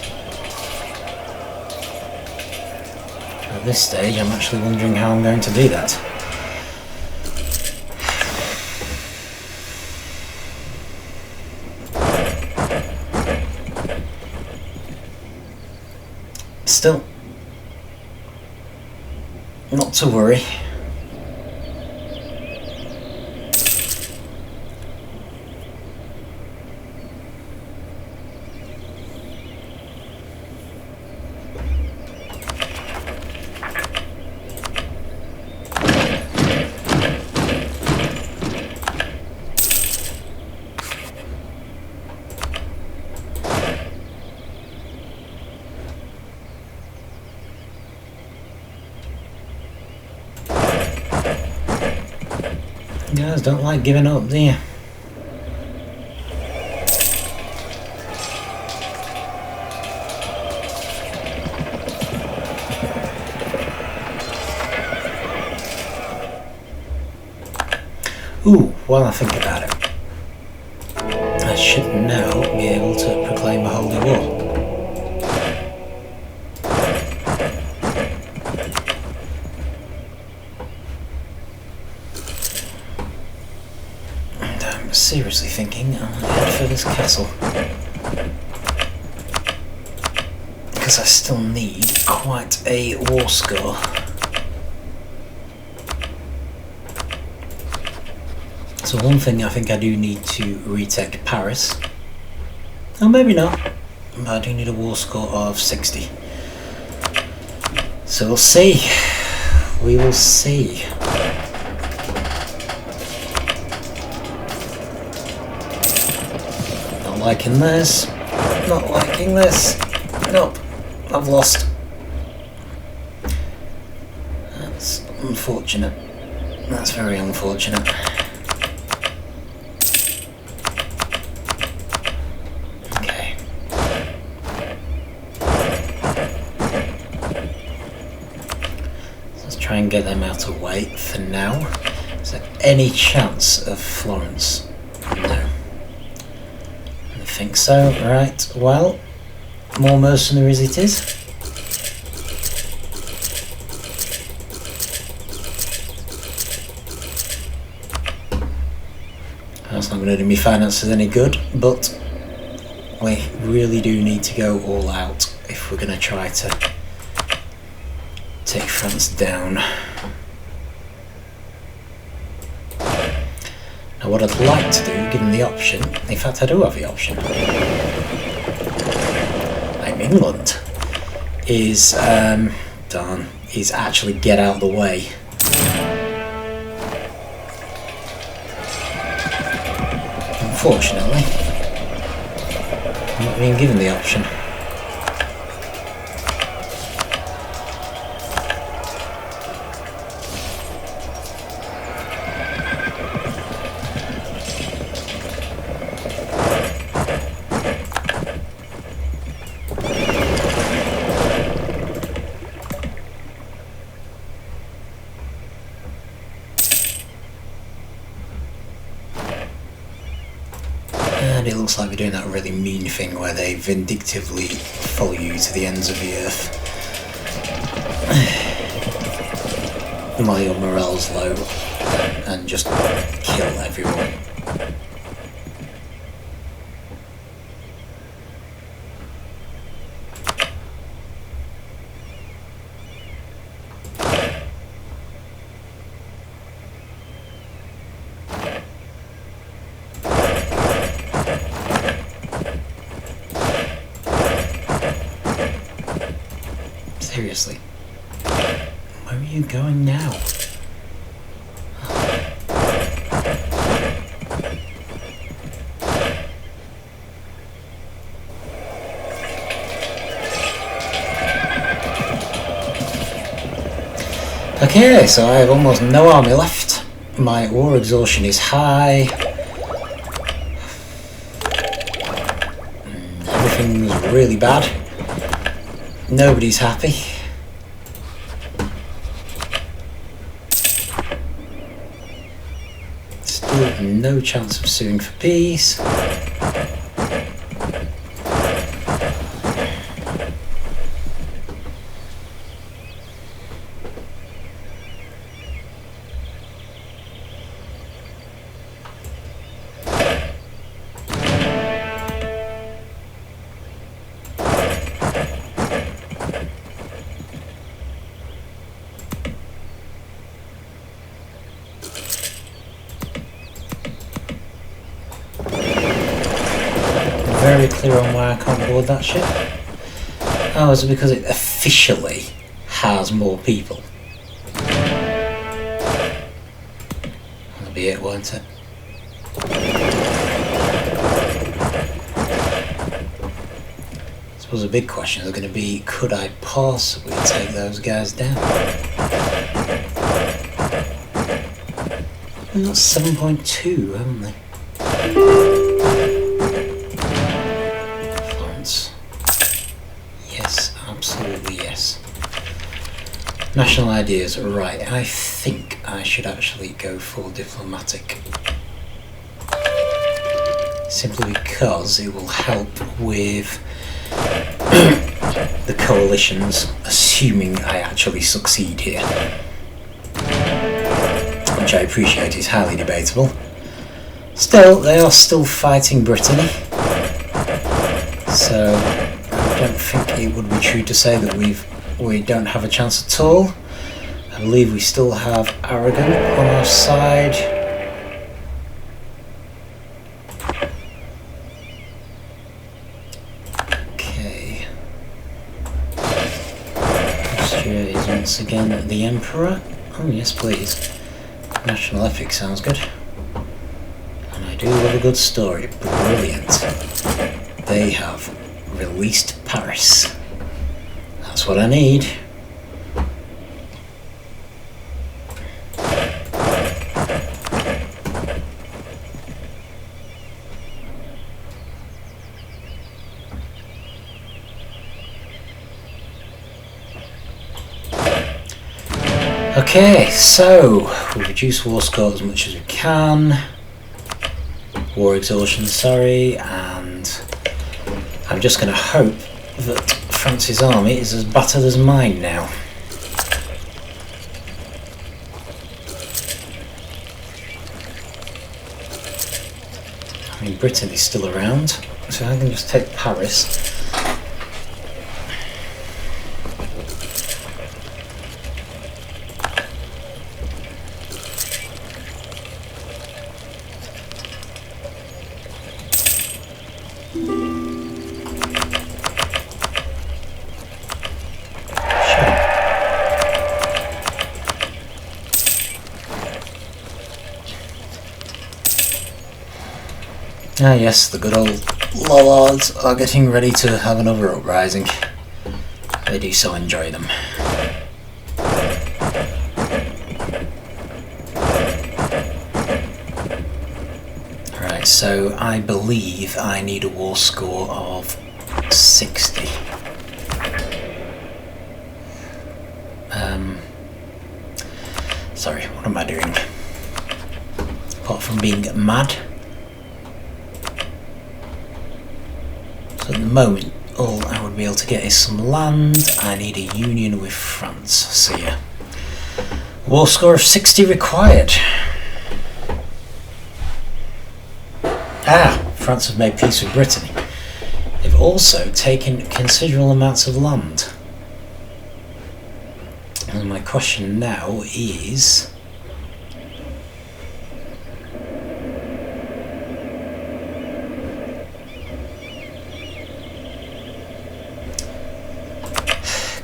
At this stage I'm actually wondering how I'm going to do that. Still, not to worry. You guys don't like giving up, do you? Ooh, while I think about it, I should now be able to proclaim a holy war. Seriously thinking I'm going to head for this castle, because I still need quite a war score. So one thing I think I do need to retake Paris, or maybe not, but I do need a war score of 60. So we'll see, we will see. Liking this, not liking this. Nope, I've lost. That's unfortunate. That's very unfortunate. Okay. Let's try and get them out of the way for now. Is there any chance of Florence? No. I think so, right, well, more mercenaries it is. That's not going to do me finances any good, but we really do need to go all out if we're going to try to take France down. Now what I'd like to do, given the option, in fact I do have the option, I'm England, is, is actually get out of the way. Unfortunately, I'm not being given the option. And it looks like they're doing that really mean thing where they vindictively follow you to the ends of the earth. While your morale's low and just kill everyone. seriously. Where are you going now? Okay, so I have almost no army left. My war exhaustion is high. Everything's really bad. Nobody's happy. Still no chance of suing for peace. Very clear on why I can't board that ship. Oh, is it because it officially has more people? That'll be it, won't it? I suppose a big question is going to be, could I possibly take those guys down? And that's 7.2, haven't they? Yes, absolutely yes. National ideas, right. I think I should actually go for diplomatic. Simply because it will help with the coalitions, assuming I actually succeed here. Which I appreciate is highly debatable. Still, they are still fighting Brittany. So I don't think it would be true to say that we don't have a chance at all. I believe we still have Aragon on our side. Okay. Austria is once again the Emperor. Oh yes, please. National epic sounds good. And I do love a good story. Brilliant. They have released Paris. That's what I need. Okay, so we reduce war score as much as we can. War exhaustion, sorry, and I'm just going to hope that France's army is as battered as mine now. I mean, Britain is still around, so I can just take Paris. Ah yes, the good old lollards are getting ready to have another uprising. They do so enjoy them. Right, so I believe I need a war score of 60. Sorry, what am I doing? Apart from being mad. So at the moment, all I would be able to get is some land. I need a union with France. So yeah, war score of 60 required. Ah, France have made peace with Brittany. They've also taken considerable amounts of land. And my question now is,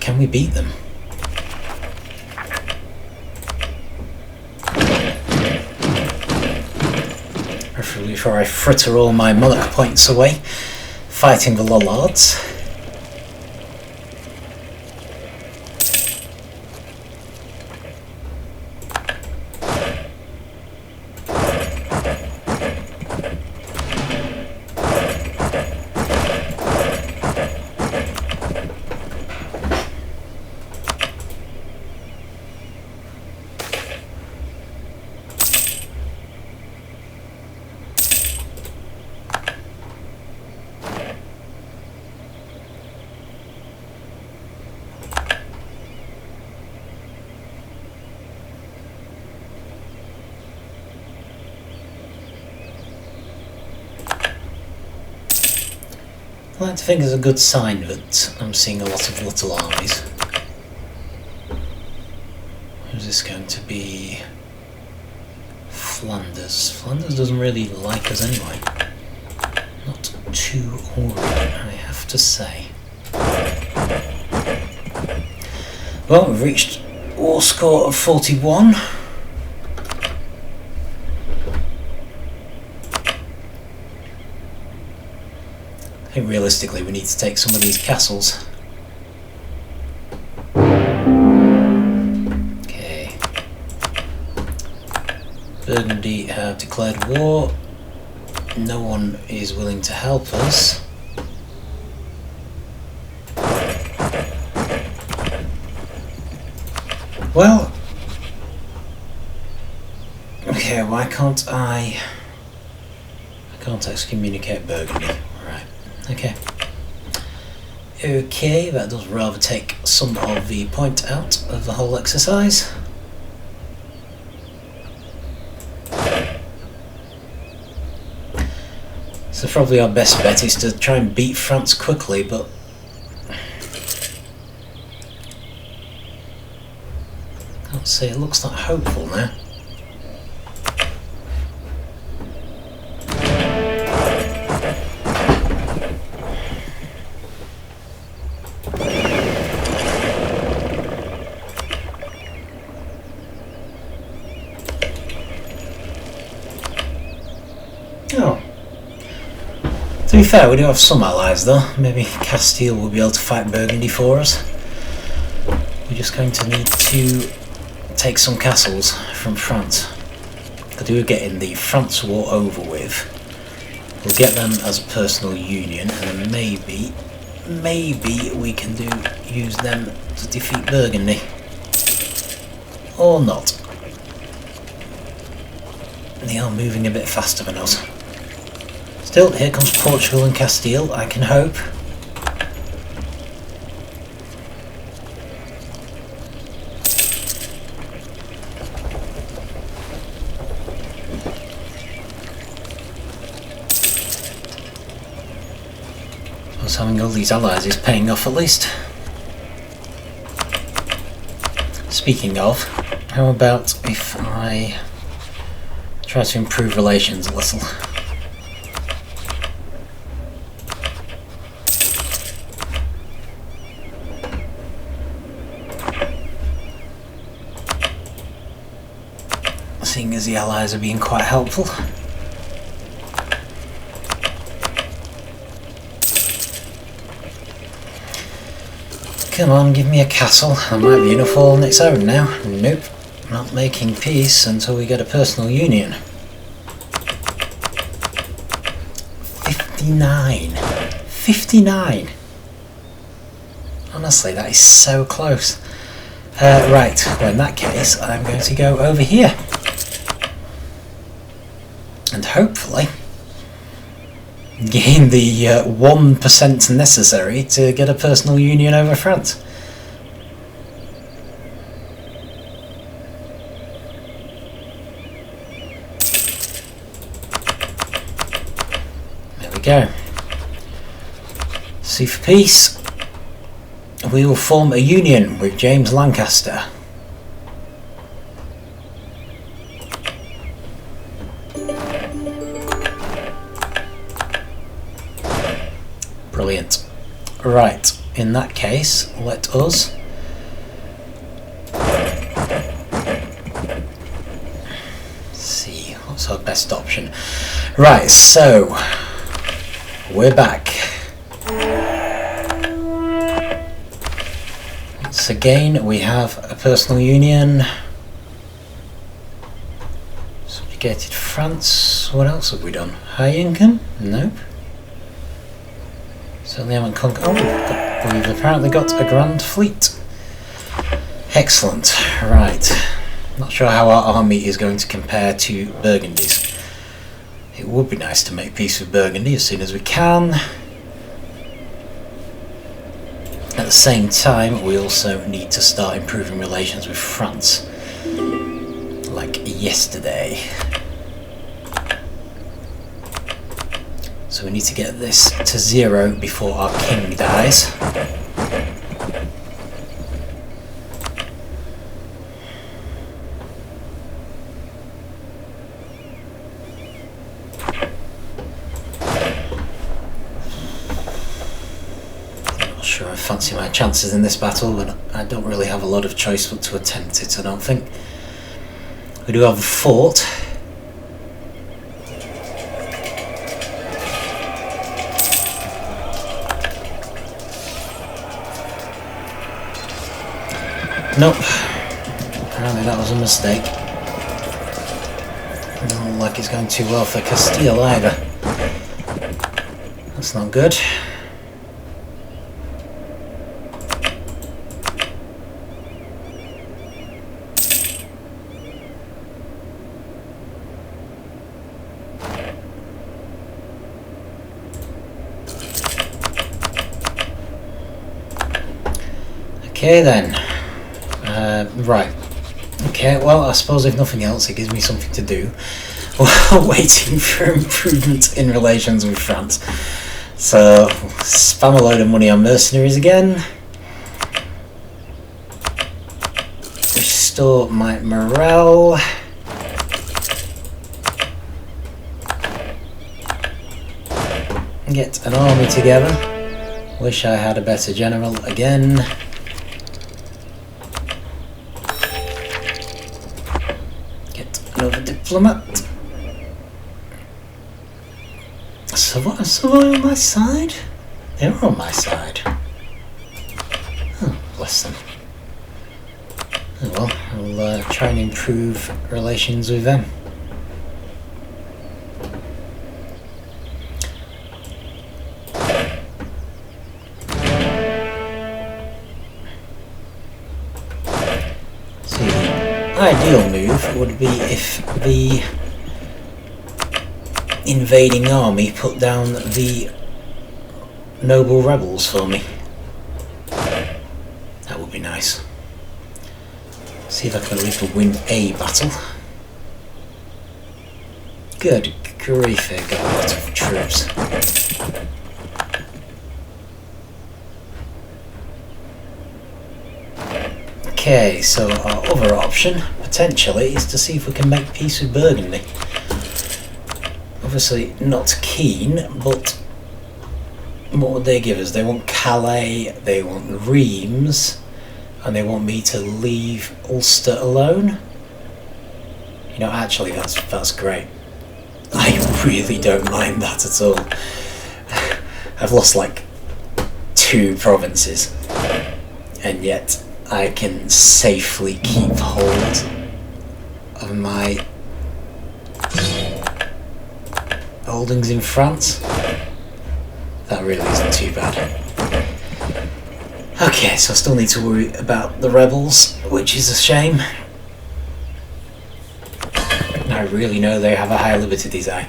can we beat them? preferably before I fritter all my monarch points away fighting the Lollards. I like to think it's a good sign that I'm seeing a lot of little armies. Who's this going to be? Flanders. Flanders doesn't really like us anyway. Not too alright, I have to say. Well, we've reached war score of 41. I think realistically we need to take some of these castles. Okay. Burgundy have declared war. No one is willing to help us. Well, okay, why can't I can't excommunicate Burgundy. Right, okay. Okay, that does rather take some of the point out of the whole exercise. So probably our best bet is to try and beat France quickly, but can't say it looks that hopeful now. Oh. To be fair, we do have some allies though. Maybe Castile will be able to fight Burgundy for us. We're just going to need to take some castles from France. Because we're getting the France war over with. We'll get them as a personal union, and then maybe we can use them to defeat Burgundy. Or not. They are moving a bit faster than us. Still, here comes Portugal and Castile, I can hope. Us having all these allies is paying off at least. Speaking of, how about if I try to improve relations a little? Seeing as the allies are being quite helpful. Come on, give me a castle. I might be enough all on its own now. Nope, not making peace until we get a personal union. 59. 59! Honestly, that is so close. Right, well in that case, I'm going to go over here. And hopefully gain the 1% necessary to get a personal union over France. There we go. C for peace. We will form a union with James Lancaster. Brilliant. Right, in that case, let us see, what's our best option. Right, so we're back. Once again, we have a personal union. Subjugated France. What else have we done? High income? Nope. Certainly haven't conquered. Oh, we've apparently got a grand fleet. Excellent. Right. Not sure how our army is going to compare to Burgundy's. It would be nice to make peace with Burgundy as soon as we can. At the same time, we also need to start improving relations with France. Like yesterday. So we need to get this to 0 before our king dies. Sure, I fancy my chances in this battle, but I don't really have a lot of choice but to attempt it, I don't think. We do have a fort. Nope. Apparently that was a mistake. Doesn't look like it's going too well for Castile either. That's not good. Okay then, right, okay, well I suppose if nothing else it gives me something to do while waiting for improvement in relations with France. So, spam a load of money on mercenaries again, restore my morale, get an army together, wish I had a better general again. Another diplomat. Savoy on my side? They were on my side. Oh, bless them. Oh well, I'll try and improve relations with them. Ideal move would be if the invading army put down the noble rebels for me. That would be nice. See if I can at least win a battle. Good grief, they've got a lot of troops. Okay, so our other option, potentially, is to see if we can make peace with Burgundy. Obviously not keen, but what would they give us? They want Calais, they want Reims, and they want me to leave Ulster alone? You know, actually that's great. I really don't mind that at all. I've lost like 2 provinces, and yet I can safely keep hold of my holdings in France. That really isn't too bad. Okay, so I still need to worry about the rebels, which is a shame. I really know they have a high liberty design.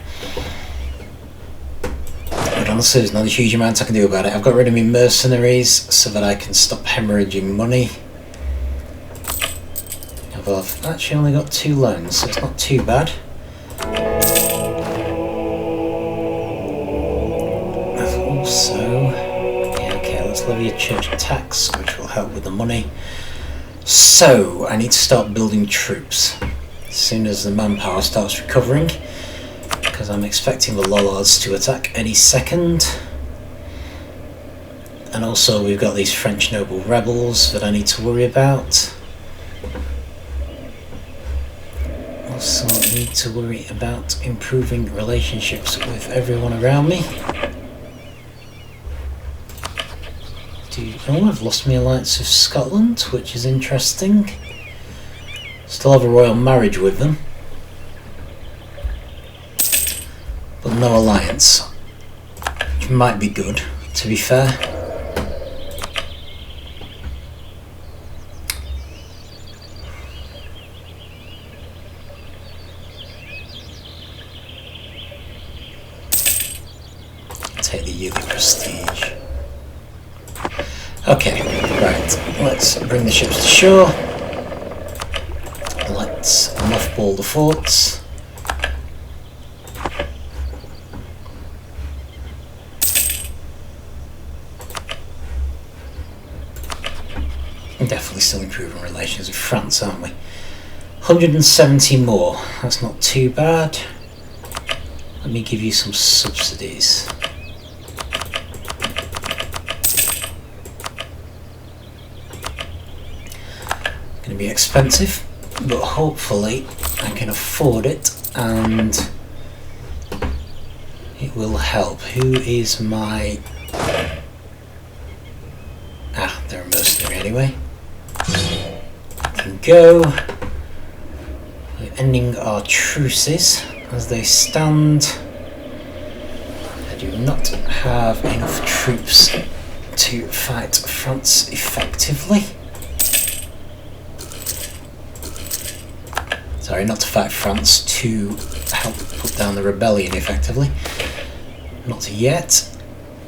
But honestly, there's not a huge amount I can do about it. I've got rid of my mercenaries so that I can stop hemorrhaging money. I've actually only got 2 loans, so it's not too bad. I've also... yeah, okay, let's levy a church tax, which will help with the money. So, I need to start building troops as soon as the manpower starts recovering, because I'm expecting the Lollards to attack any second. And also we've got these French noble rebels that I need to worry about. Also need to worry about improving relationships with everyone around me. Oh, I've lost my alliance with Scotland, which is interesting. Still have a royal marriage with them, but no alliance, which might be good, to be fair. Take the yearly prestige. Okay, right, let's bring the ships to shore. Let's mothball the forts. Definitely still improving relations with France, aren't we? 170 more, that's not too bad. Let me give you some subsidies. Going to be expensive, but hopefully I can afford it and it will help. Who is my... Ah, they're a mercenary anyway. Can go. We're ending our truces as they stand. I do not have enough troops to fight France effectively. Sorry, not to fight France, to help put down the rebellion effectively. Not yet.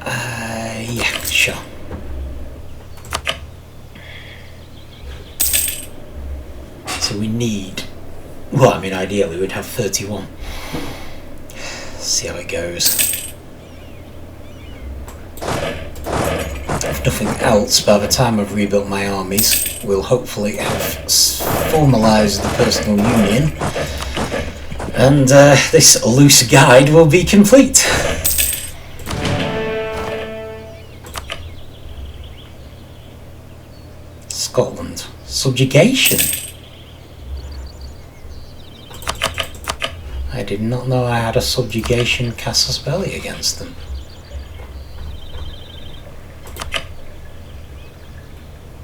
Yeah, sure. So we need... Well, I mean, ideally we'd have 31. See how it goes. If nothing else, by the time I've rebuilt my armies, we'll hopefully have formalised the personal union, and this loose guide will be complete. Scotland. Subjugation. I did not know I had a subjugation casus belli against them.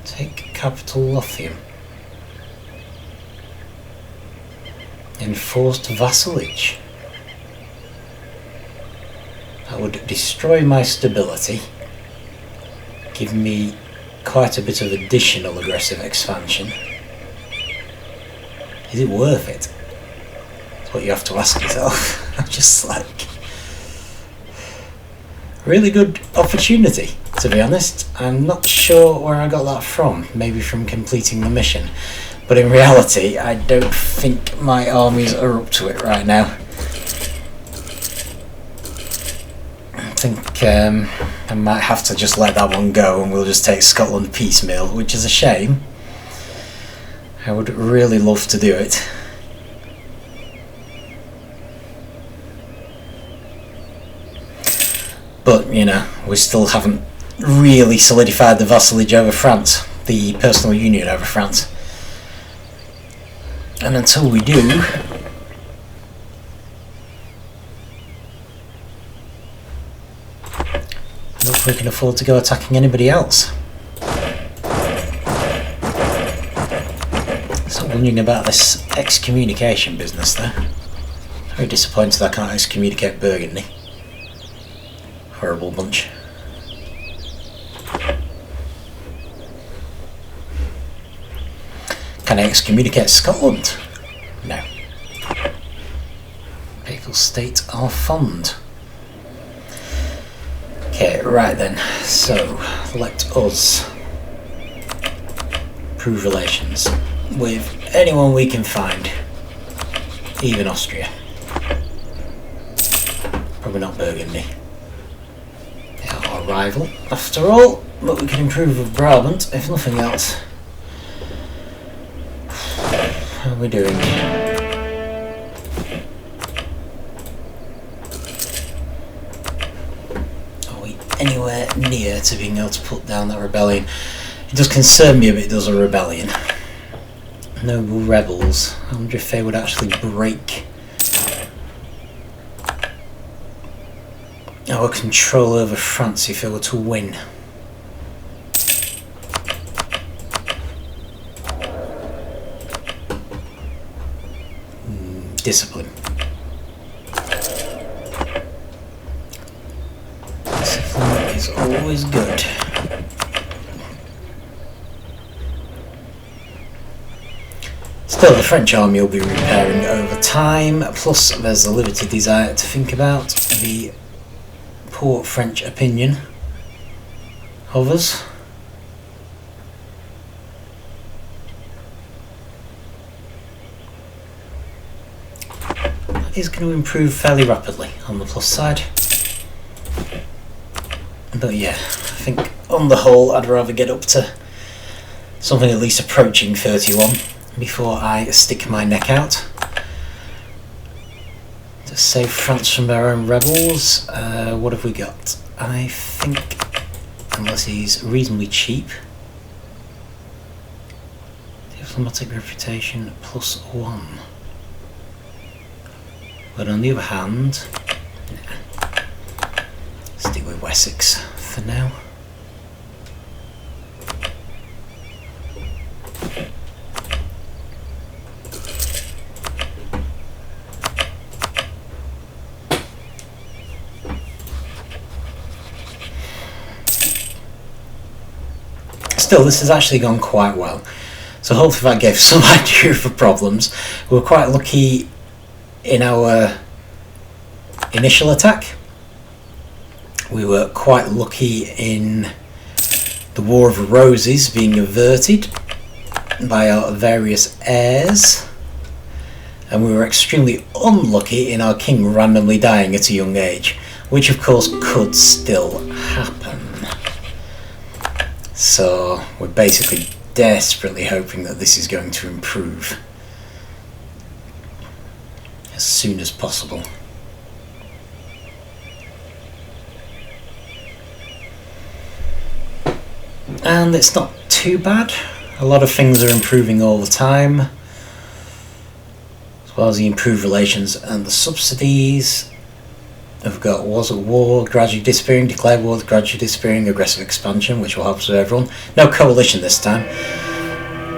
Take capital Lothian. Enforced vassalage. That would destroy my stability, give me quite a bit of additional aggressive expansion. Is it worth it? That's what you have to ask yourself. I'm just like... Really good opportunity, to be honest. I'm not sure where I got that from. Maybe from completing the mission. But in reality, I don't think my armies are up to it right now. I think I might have to just let that one go and we'll just take Scotland piecemeal, which is a shame. I would really love to do it. But, you know, we still haven't really solidified the vassalage over France, the personal union over France. And until we do, I don't think we can afford to go attacking anybody else. Stop wondering about this excommunication business though. Very disappointed I can't excommunicate Burgundy. Horrible bunch. Can I excommunicate Scotland? No. Papal state or fund. Okay, right then. So, let us improve relations with anyone we can find. Even Austria. Probably not Burgundy. They are our rival, after all. But we can improve with Brabant, if nothing else. How are we doing? Are we anywhere near to being able to put down that rebellion? It does concern me a bit, does a rebellion. Noble rebels. I wonder if they would actually break our control over France if it were to win. Discipline. Discipline is always good. Still, the French army will be repairing over time, plus there's a limited desire to think about the poor French opinion of us. That is going to improve fairly rapidly on the plus side. But yeah, I think on the whole I'd rather get up to something at least approaching 31 before I stick my neck out to save France from their own rebels. What have we got? I think, unless he's reasonably cheap, diplomatic reputation +1. But on the other hand, stick with Wessex for now. Still, this has actually gone quite well, so hopefully that gave some idea of the problems. We were quite lucky in our initial attack. We were quite lucky in the War of the Roses being averted by our various heirs, and we were extremely unlucky in our king randomly dying at a young age, which of course could still happen. So we're basically desperately hoping that this is going to improve as soon as possible. And it's not too bad. A lot of things are improving all the time, as well as the improved relations and the subsidies. We've got wars at war gradually disappearing, declared war gradually disappearing, aggressive expansion, which will help us with everyone. No coalition this time.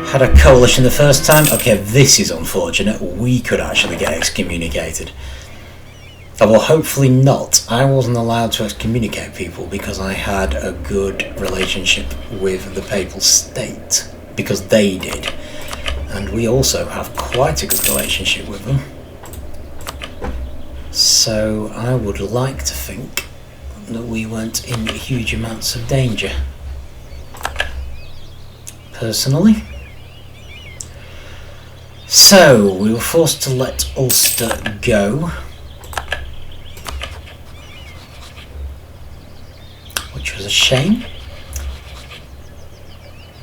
Had a coalition the first time. Okay, this is unfortunate. We could actually get excommunicated. Oh, well, hopefully not. I wasn't allowed to excommunicate people because I had a good relationship with the Papal State, because they did. And we also have quite a good relationship with them. So I would like to think that we weren't in huge amounts of danger, personally. So we were forced to let Ulster go, which was a shame.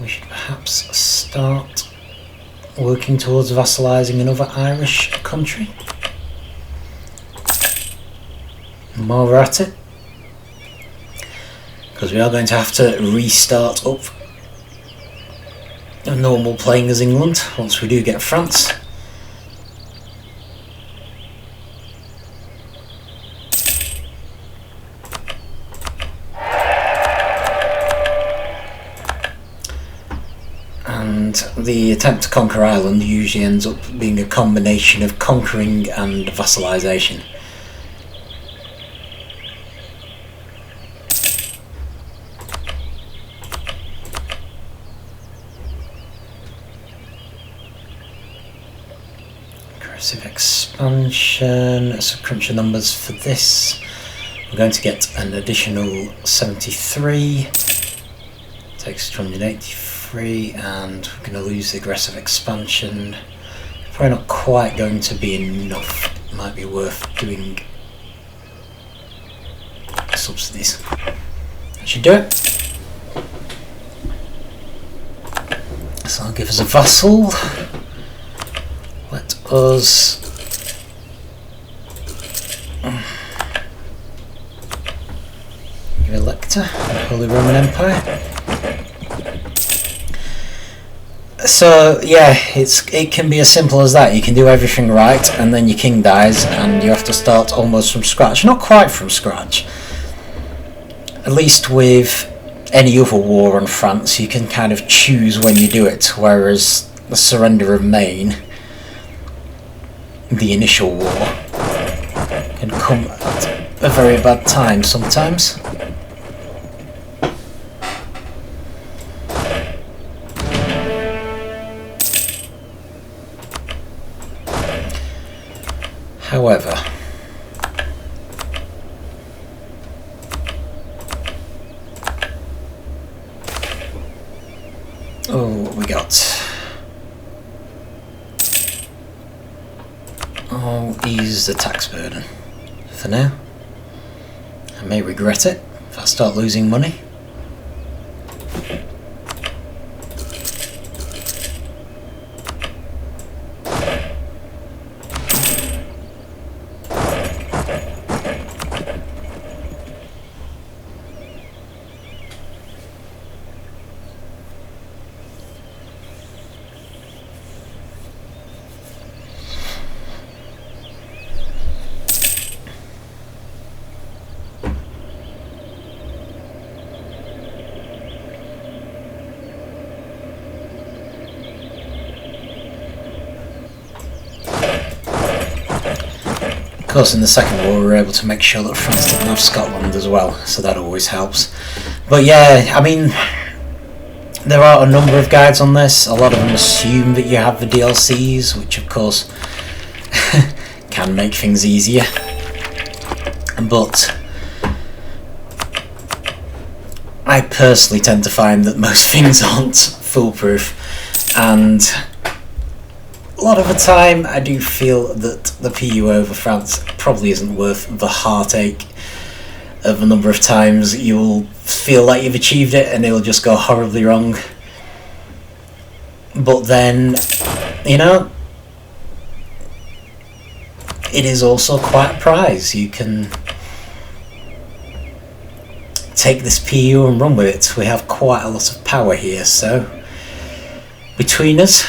We should perhaps start working towards vassalising another Irish country. While we're at it, because we are going to have to restart up a normal playing as England once we do get France. And the attempt to conquer Ireland usually ends up being a combination of conquering and vassalisation. Expansion, let's crunch the numbers for this. We're going to get an additional 73, takes 283, and we're going to lose the aggressive expansion. Probably not quite going to be enough. It might be worth doing subsidies. That should do it. So I'll give us a vassal. Let us Elector, Holy Roman Empire. So yeah, it can be as simple as that. You can do everything right, and then your king dies, and you have to start almost from scratch. Not quite from scratch, At least with any other war on France, you can kind of choose when you do it, whereas the surrender of Maine, the initial war, can come at a very bad time sometimes. However, what we got? I'll ease the tax burden for now. I may regret it if I start losing money. Of course, in the Second War we were able to make sure that France didn't have Scotland as well, so that always helps. But yeah, I mean, there are a number of guides on this. A lot of them assume that you have the DLCs, which of course can make things easier. But I personally tend to find that most things aren't foolproof, and a lot of the time I do feel that the PU over France probably isn't worth the heartache of a number of times you'll feel like you've achieved it and it'll just go horribly wrong. But then, you know, it is also quite a prize. You can take this PU and run with it. We have quite a lot of power here, so between us,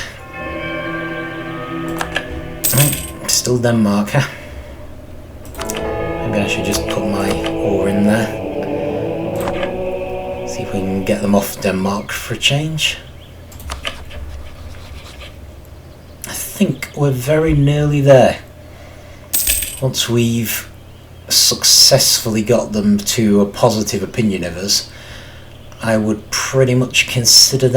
still Denmark, huh? Maybe I should just put my ore in there. See if we can get them off Denmark for a change. I think we're very nearly there. Once we've successfully got them to a positive opinion of us, I would pretty much consider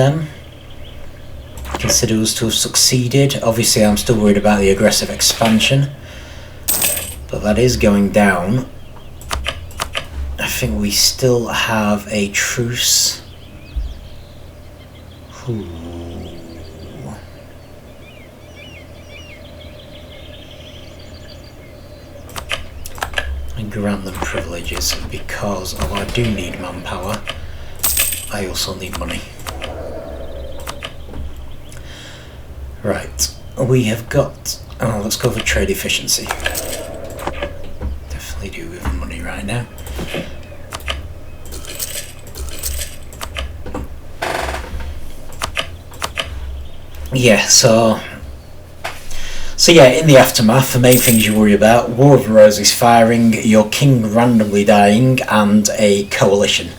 us to have succeeded. Obviously I'm still worried about the aggressive expansion, but that is going down. I think we still have a truce. Ooh. I grant them privileges because although I do need manpower, I also need money. Right, we have got, let's go for trade efficiency. Definitely do with money right now. Yeah, so yeah, in the aftermath, the main things you worry about: War of the Roses firing, your king randomly dying, and a coalition.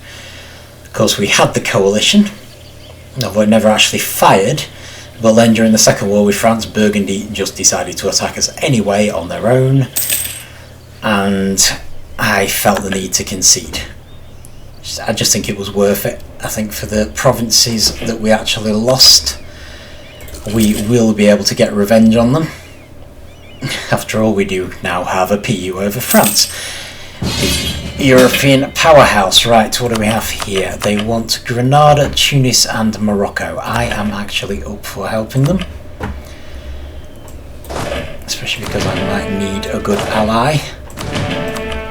Of course, we had the coalition, although it never actually fired. But then during the Second War with France, Burgundy just decided to attack us anyway on their own, and I felt the need to concede. I just think it was worth it. I think for the provinces that we actually lost, we will be able to get revenge on them. After all, we do now have a PU over France. The European powerhouse. Right, what do we have here? They want Grenada, Tunis and Morocco. I am actually up for helping them, especially because I might need a good ally.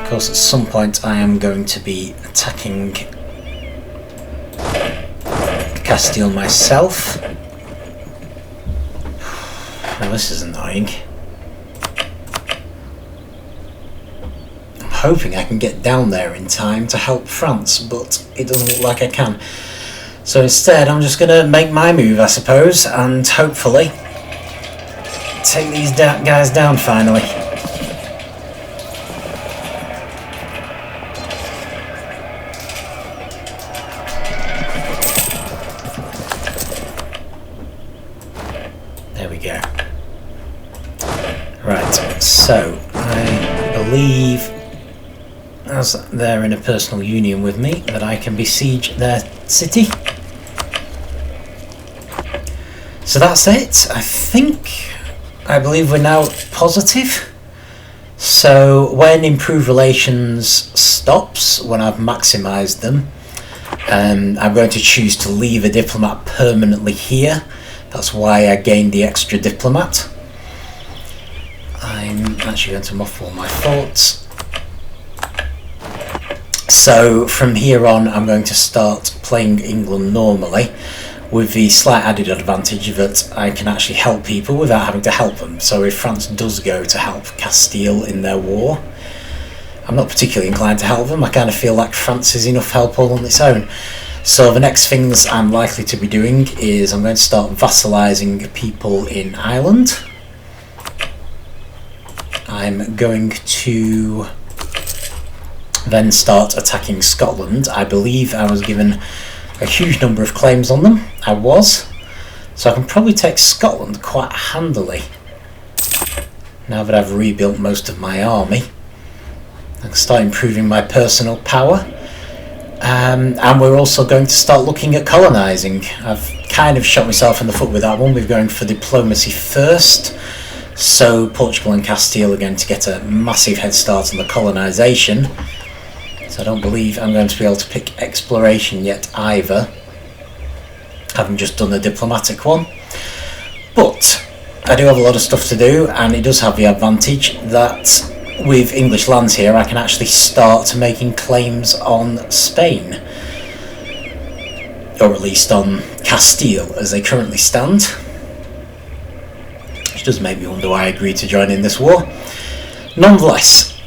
Of course, at some point I am going to be attacking Castile myself. Now this is annoying. Hoping I can get down there in time to help France, but it doesn't look like I can. So instead I'm just going to make my move, I suppose, and hopefully take these guys down finally. So I believe, as they're in a personal union with me, that I can besiege their city. So that's it. I believe we're now positive. So when improved relations stops, when I've maximised them, I'm going to choose to leave a diplomat permanently here. That's why I gained the extra diplomat. I'm actually going to mothball my forts. So from here on, I'm going to start playing England normally, with the slight added advantage that I can actually help people without having to help them. So if France does go to help Castile in their war, I'm not particularly inclined to help them. I kind of feel like France is enough help all on its own. So the next things I'm likely to be doing is I'm going to start vassalising people in Ireland. I'm going to then start attacking Scotland. I believe I was given a huge number of claims on them. I was. So I can probably take Scotland quite handily now that I've rebuilt most of my army. I can start improving my personal power. And we're also going to start looking at colonising. I've kind of shot myself in the foot with that one. We're going for diplomacy first. So Portugal and Castile are going to get a massive head start on the colonisation. So I don't believe I'm going to be able to pick exploration yet either, having just done a diplomatic one. But I do have a lot of stuff to do, and it does have the advantage that with English lands here I can actually start making claims on Spain, or at least on Castile as they currently stand, which does make me wonder why I agreed to join in this war. Nonetheless,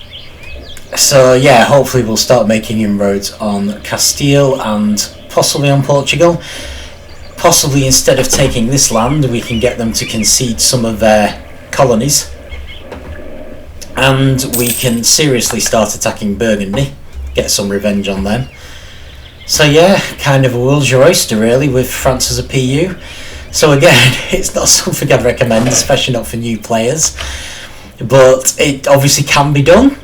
so yeah, hopefully we'll start making inroads on Castile and possibly on Portugal. Possibly instead of taking this land, we can get them to concede some of their colonies, and we can seriously start attacking Burgundy, get some revenge on them. So yeah, kind of a world's your oyster really with France as a PU. So again, it's not something I'd recommend, especially not for new players, but it obviously can be done.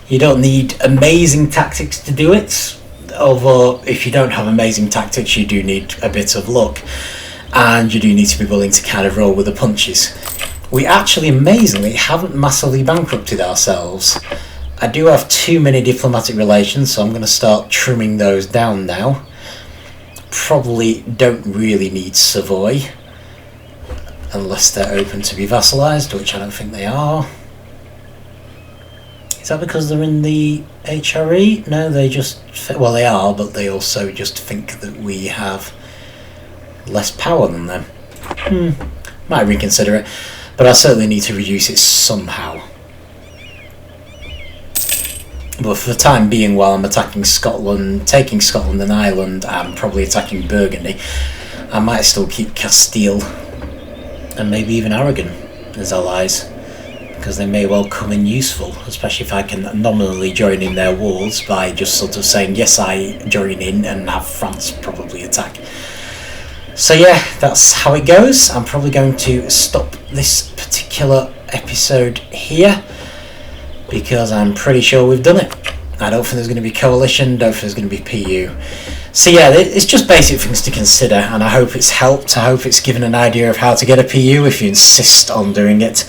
You don't need amazing tactics to do it, although if you don't have amazing tactics you do need a bit of luck, and you do need to be willing to kind of roll with the punches. We actually amazingly haven't massively bankrupted ourselves. I do have too many diplomatic relations, so I'm going to start trimming those down now. Probably don't really need Savoy unless they're open to be vassalised, which I don't think they are. Is that because they're in the HRE? No, they just... well, they are, but they also just think that we have less power than them. Might reconsider it, but I certainly need to reduce it somehow. But for the time being, while I'm attacking Scotland, taking Scotland and Ireland, and probably attacking Burgundy, I might still keep Castile and maybe even Aragon as allies, because they may well come in useful, especially if I can nominally join in their wars by just sort of saying yes, I join in, and have France probably attack. So yeah, that's how it goes. I'm probably going to stop this particular episode here, because I'm pretty sure we've done it. I don't think there's going to be coalition, don't think there's going to be PU. So yeah, it's just basic things to consider, and I hope it's helped. I hope it's given an idea of how to get a PU if you insist on doing it.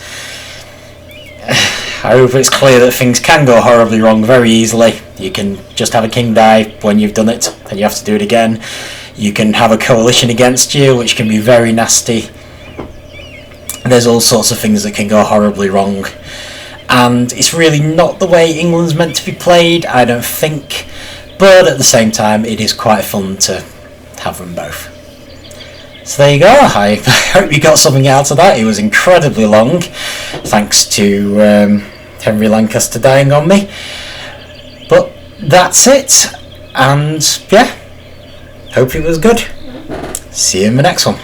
I hope it's clear that things can go horribly wrong very easily. You can just have a king die when you've done it, then you have to do it again. You can have a coalition against you, which can be very nasty. There's all sorts of things that can go horribly wrong. And it's really not the way England's meant to be played, I don't think. But at the same time, it is quite fun to have them both. So there you go. I hope you got something out of that. It was incredibly long, thanks to Henry Lancaster dying on me. But that's it. And yeah, hope it was good. See you in the next one.